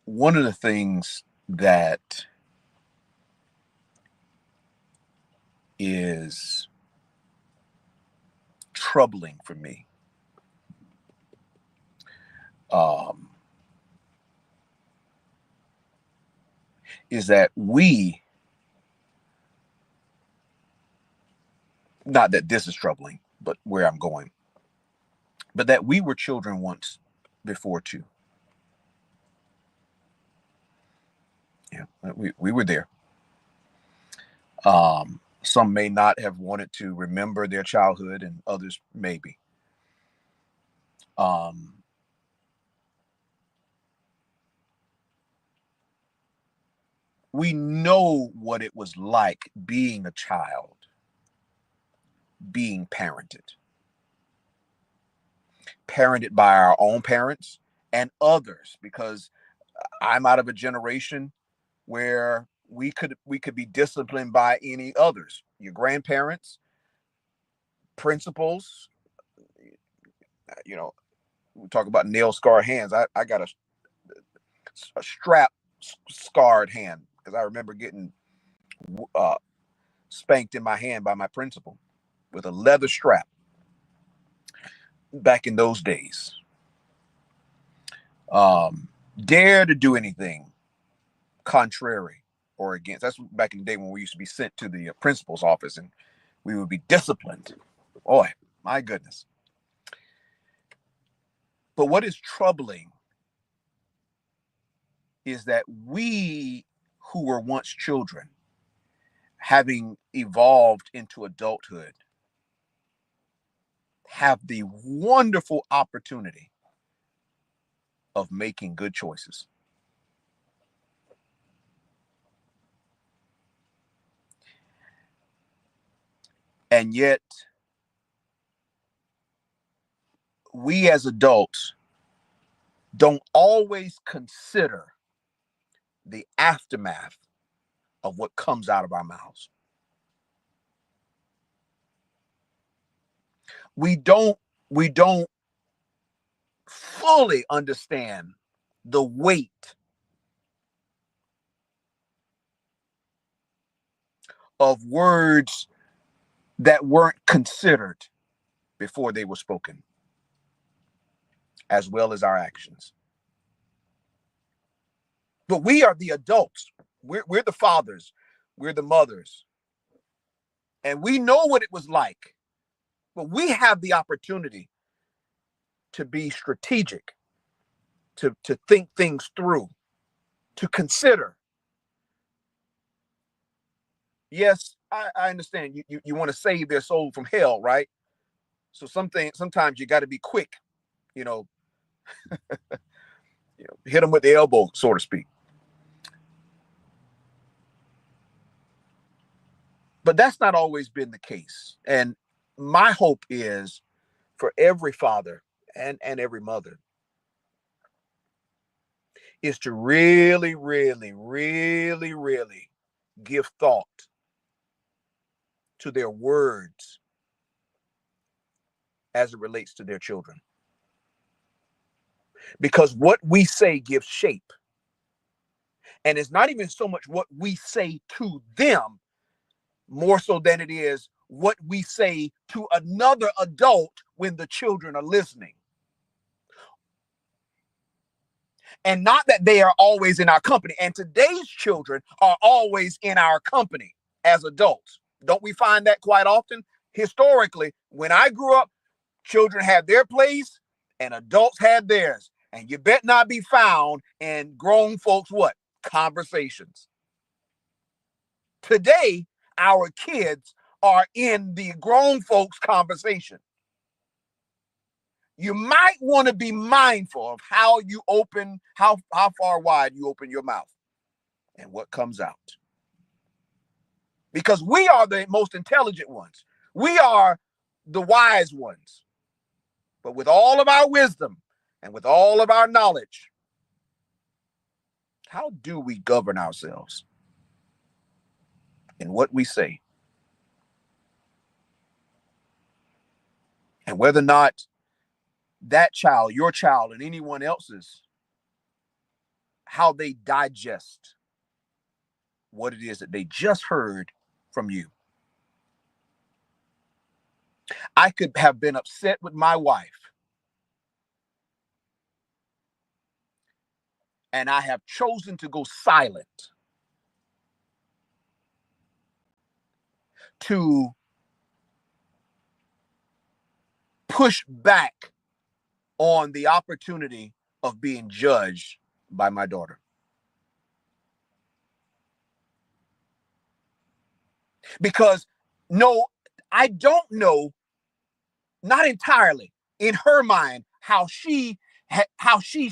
One of the things that is troubling for me um, is that we, not that this is troubling, but where I'm going, but that we were children once before too. Yeah, we were there. Some may not have wanted to remember their childhood, and others maybe. Um, we know what it was like being a child, being parented by our own parents and others, because I'm out of a generation where we could be disciplined by any others, your grandparents, principals. You know, we talk about nail scarred hands. I got a strap scarred hand because I remember getting uh, spanked in my hand by my principal with a leather strap back in those days. um, dare to do anything contrary or against. That's back in the day when we used to be sent to the principal's office and we would be disciplined. Boy, my goodness. But what is troubling is that we who were once children, having evolved into adulthood, have the wonderful opportunity of making good choices. And yet, we as adults don't always consider the aftermath of what comes out of our mouths. We don't fully understand the weight of words that weren't considered before they were spoken, as well as our actions. But we are the adults. We're the fathers. We're the mothers. And we know what it was like. But we have the opportunity to be strategic, to think things through, to consider. Yes, I understand you want to save their soul from hell, right? So sometimes you got to be quick, you know, hit them with the elbow, so to speak. But that's not always been the case. And my hope is for every father and every mother is to really, really, really, really give thought to their words as it relates to their children. Because what we say gives shape. And it's not even so much what we say to them, more so than it is what we say to another adult when the children are listening. And not that they are always in our company. And today's children are always in our company as adults. Don't we find that quite often? Historically, when I grew up, children had their place and adults had theirs. And you bet not be found in grown folks' what? Conversations. Today, our kids are in the grown folks' conversation. You might want to be mindful of how you open, how far wide you open your mouth and what comes out. Because we are the most intelligent ones. We are the wise ones. But with all of our wisdom and with all of our knowledge, how do we govern ourselves in what we say? And whether or not that child, your child, and anyone else's, how they digest what it is that they just heard from you. I could have been upset with my wife, and I have chosen to go silent to push back on the opportunity of being judged by my daughter. Because no, I don't know, not entirely, in her mind, how she's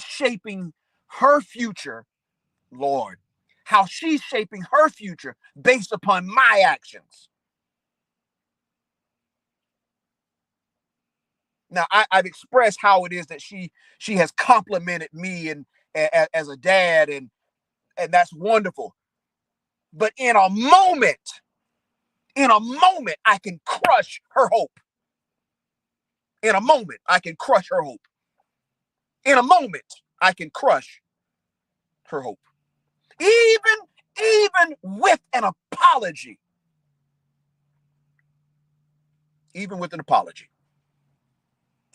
shaping her future, Lord, how she's shaping her future based upon my actions. Now, I've expressed how it is that she has complimented me and as a dad, and that's wonderful. But in a moment, I can crush her hope. In a moment, I can crush her hope. In a moment, I can crush her hope. Even with an apology. Even with an apology,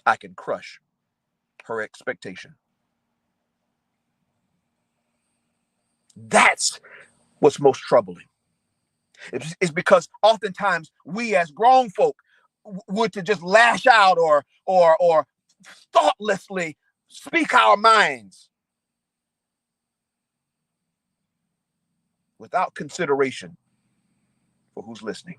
I can crush her expectation. That's what's most troubling. It's because oftentimes we as grown folk would to just lash out or thoughtlessly speak our minds without consideration for who's listening.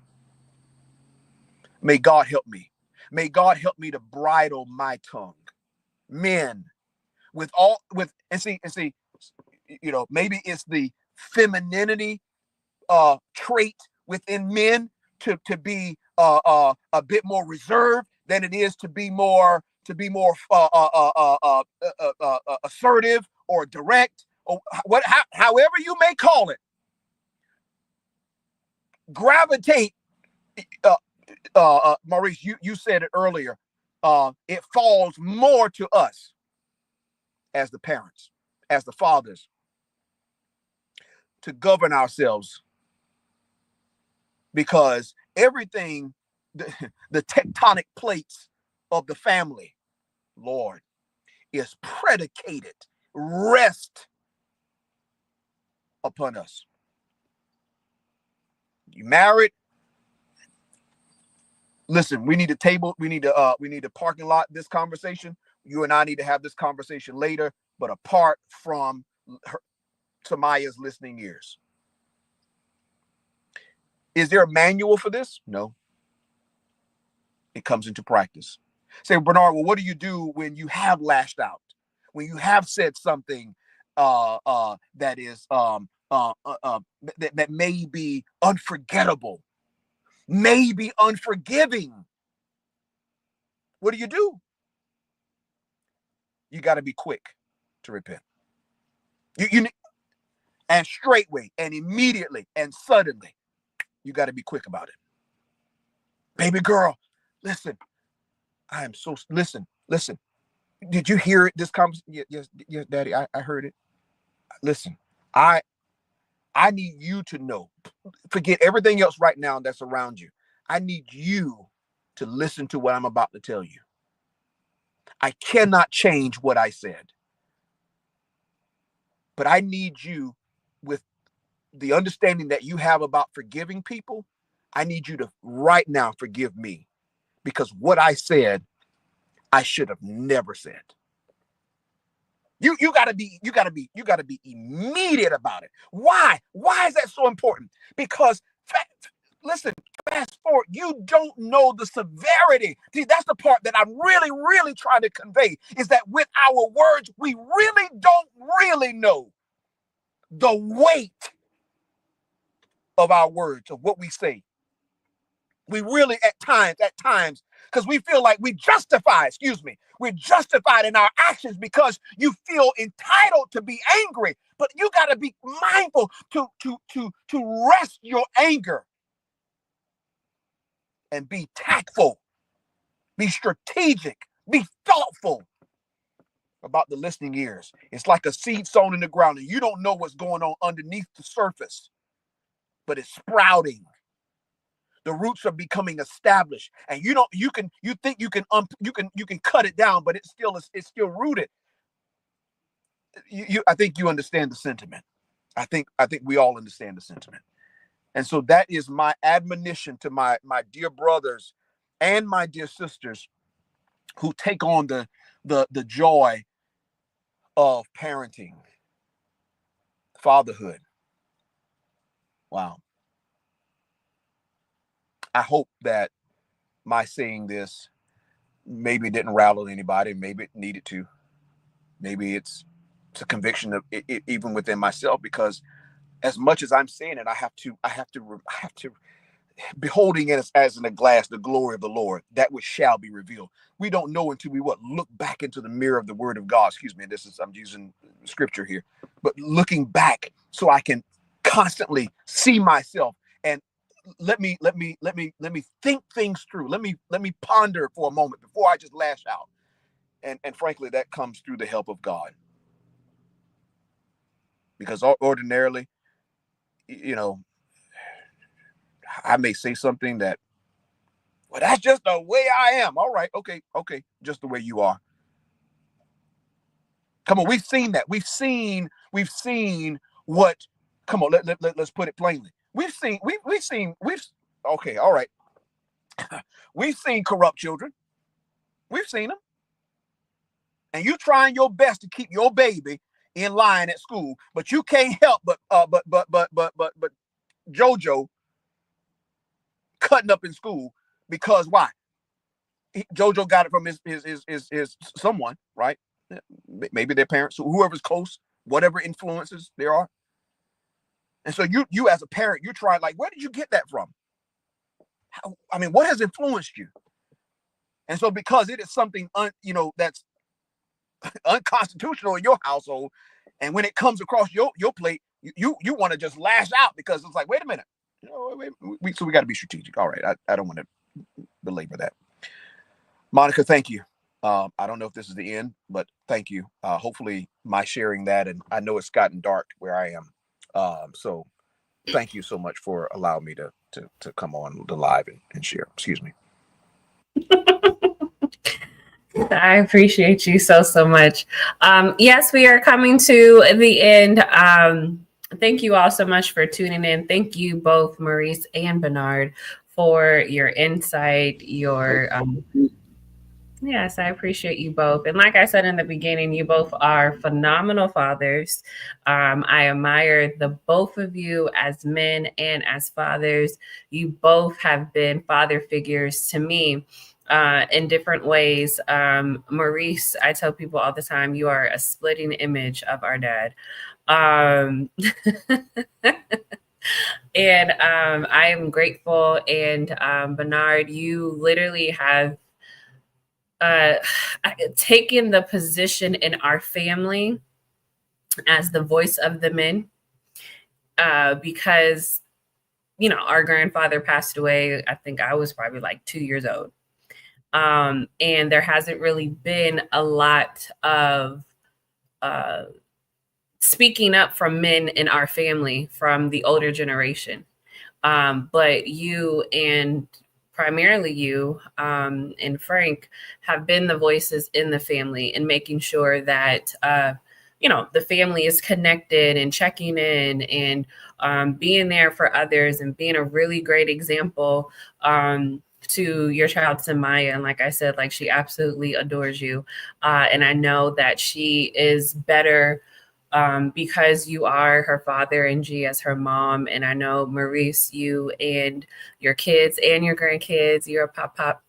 May God help me. May God help me to bridle my tongue. Men, and see, maybe it's the femininity trait within men to be a bit more reserved than it is to be more assertive or direct, or however you may call it. Gravitate. Maurice, you said it earlier. It falls more to us as the parents, as the fathers, to govern ourselves, because everything, the tectonic plates of the family, Lord, is predicated, rest upon us. You married? Listen, we need a table. We need a parking lot. This conversation. You and I need to have this conversation later, but apart from Tamaya's listening ears. Is there a manual for this? No. It comes into practice. Say, Bernard, well, what do you do when you have lashed out? When you have said something that is that may be unforgettable, may be unforgiving? What do? You got to be quick to repent. You and straightway and immediately and suddenly, you got to be quick about it. Baby girl, listen. I am so listen. Did you hear it? This conversation? Yes, Daddy. I heard it. Listen, I need you to know. Forget everything else right now that's around you. I need you to listen to what I'm about to tell you. I cannot change what I said, but I need you, with the understanding that you have about forgiving people, I need you to right now forgive me, because what I said, I should have never said. You gotta be immediate about it. Why? Why is that so important? Because listen, fast forward, you don't know the severity. See, that's the part that I'm really trying to convey, is that with our words, we really don't really know the weight of our words, of what we say. We really, at times, because we feel like we're justified in our actions because you feel entitled to be angry. But you got to be mindful to rest your anger and be tactful, be strategic, be thoughtful about the listening ears. It's like a seed sown in the ground, and you don't know what's going on underneath the surface, but it's sprouting. The roots are becoming established, and you think you can cut it down, but it's still rooted. I think you understand the sentiment. I think we all understand the sentiment. And so that is my admonition to my dear brothers and my dear sisters who take on the joy of parenting, fatherhood. Wow. I hope that my saying this maybe didn't rattle anybody. Maybe it needed to. Maybe it's a conviction of it, even within myself, because as much as I'm saying it, I have to beholding it as in a glass the glory of the Lord, that which shall be revealed. We don't know until we look back into the mirror of the Word of God. Excuse me, I'm using scripture here, but looking back so I can constantly see myself and let me think things through. Let me ponder for a moment before I just lash out. And frankly, that comes through the help of God. Because ordinarily, I may say something that, well, that's just the way I am. All right, okay, just the way you are. Come on, we've seen that. We've seen what. Come on, let's put it plainly. Okay, all right. We've seen corrupt children. We've seen them. And you trying your best to keep your baby in line at school, but you can't help but JoJo cutting up in school because why? JoJo got it from his someone, right? Maybe their parents, whoever's close, whatever influences there are. And so you as a parent, you're trying, like, where did you get that from? I mean, what has influenced you? And so because it is something that's unconstitutional in your household, and when it comes across your plate, you want to just lash out because it's like, wait a minute, so we got to be strategic. All right, I don't want to belabor that. Monica, thank you. I don't know if this is the end, but thank you. Hopefully my sharing that, and I know it's gotten dark where I am. So thank you so much for allowing me to come on the live and share. Excuse me. I appreciate you so much. Yes, we are coming to the end. Thank you all so much for tuning in. Thank you both, Maurice and Bernard, for your insight, Thank your you. yes, I appreciate you both. And like I said in the beginning, you both are phenomenal fathers. I admire the both of you as men and as fathers. You both have been father figures to me in different ways. Maurice, I tell people all the time, you are a splitting image of our dad. Um, and I am grateful. And Bernard, you literally have uh, taken the position in our family as the voice of the men because, you know, our grandfather passed away. I think I was probably like 2 years old. And there hasn't really been a lot of uh, speaking up from men in our family from the older generation. But you and primarily you and Frank have been the voices in the family and making sure that you know the family is connected and checking in and being there for others and being a really great example to your child Samaya. And like I said, like she absolutely adores you, and I know that she is better because you are her father and G as her mom. And I know Maurice, you and your kids and your grandkids, you're a pop pop.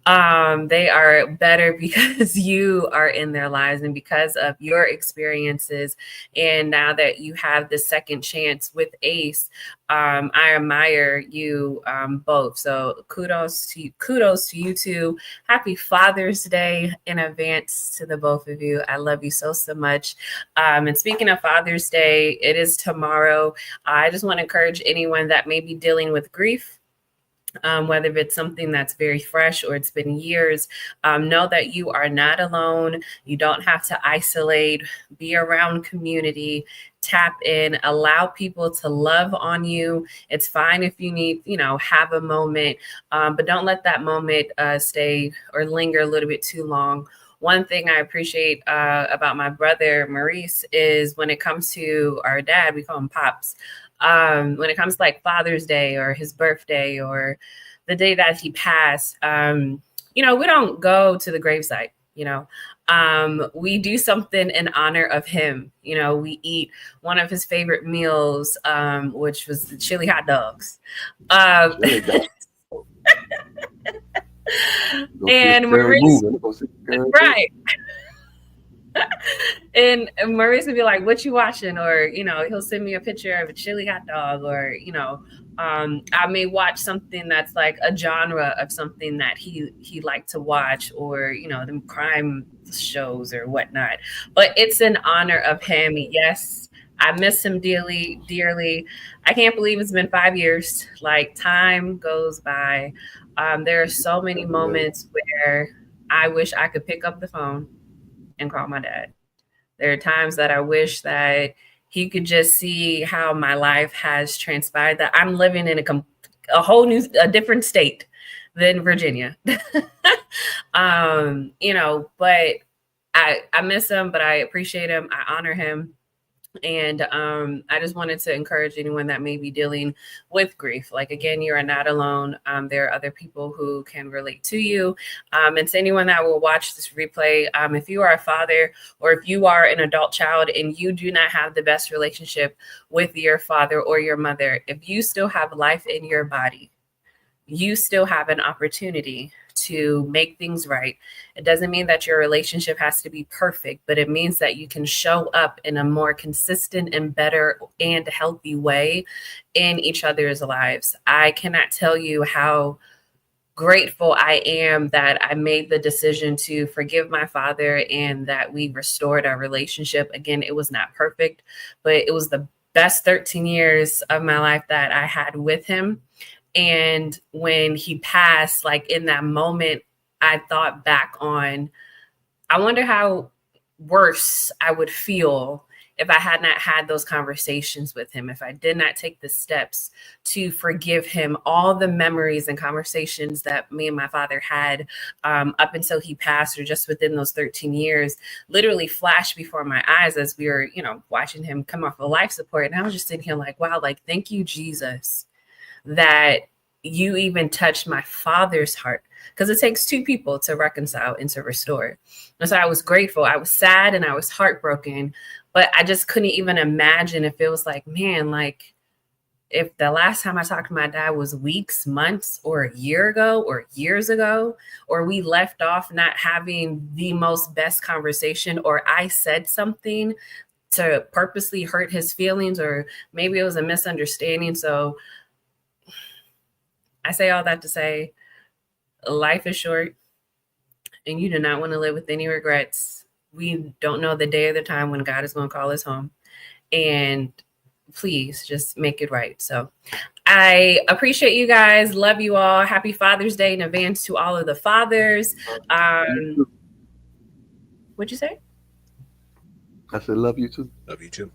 They are better because you are in their lives and because of your experiences. And now that you have the second chance with Ace, I admire you both. So kudos to you two. Happy Father's Day in advance to the both of you. I love you so so much. And speaking of Father's Day, it is tomorrow. I just want to encourage anyone that may be dealing with grief, whether it's something that's very fresh or it's been years, know that you are not alone. You don't have to isolate, be around community, tap in, allow people to love on you. It's fine if you need, you know, have a moment, but don't let that moment stay or linger a little bit too long. One thing I appreciate about my brother Maurice is when it comes to our dad, we call him Pops. When it comes to like Father's Day or his birthday or the day that he passed, you know, we don't go to the gravesite, you know. We do something in honor of him. You know, we eat one of his favorite meals, which was the chili hot dogs. Um, Chili dog. Go see and scary Maurice, movie. Go see scary movie. right. And Maurice would be like, "What you watching?" Or you know, he'll send me a picture of a chili hot dog, or you know, I may watch something that's like a genre of something that he liked to watch, or you know, them crime shows or whatnot. But it's in honor of him. Yes, I miss him dearly, dearly. I can't believe it's been 5 years. Like time goes by. There are so many Yeah. moments where I wish I could pick up the phone and call my dad. There are times that I wish that he could just see how my life has transpired, that I'm living in a whole new, a different state than Virginia. You know, but I miss him, but I appreciate him. I honor him. And I just wanted to encourage anyone that may be dealing with grief. Like, again, you are not alone. There are other people who can relate to you. And to anyone that will watch this replay, if you are a father or if you are an adult child and you do not have the best relationship with your father or your mother, if you still have life in your body, you still have an opportunity to make things right. It doesn't mean that your relationship has to be perfect, but it means that you can show up in a more consistent and better and healthy way in each other's lives. I cannot tell you how grateful I am that I made the decision to forgive my father and that we restored our relationship. Again, it was not perfect, but it was the best 13 years of my life that I had with him. And when he passed, like in that moment, I thought back on, I wonder how worse I would feel if I had not had those conversations with him, if I did not take the steps to forgive him all the memories and conversations that me and my father had up until he passed, or just within those 13 years, literally flashed before my eyes as we were, watching him come off of life support. And I was just sitting here like, wow, like, thank you, Jesus, that you even touched my father's heart, because it takes two people to reconcile and to restore. And so I was grateful. I was sad and I was heartbroken, but I just couldn't even imagine if it was like, man, like, if the last time I talked to my dad was weeks, months, or a year ago, or years ago, or we left off not having the most best conversation, or I said something to purposely hurt his feelings, or maybe it was a misunderstanding. So I say all that to say life is short and you do not want to live with any regrets. We don't know the day or the time when God is going to call us home. And please just make it right. So I appreciate you guys. Love you all. Happy Father's Day in advance to all of the fathers. What'd you say? I said, love you too. Love you too.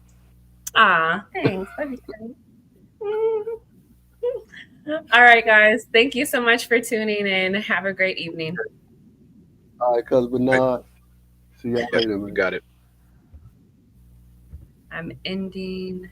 Thanks. Love you too. All right, guys. Thank you so much for tuning in. Have a great evening. All right, cuz Bernard. See y'all Yep, later, you man. got it. I'm ending.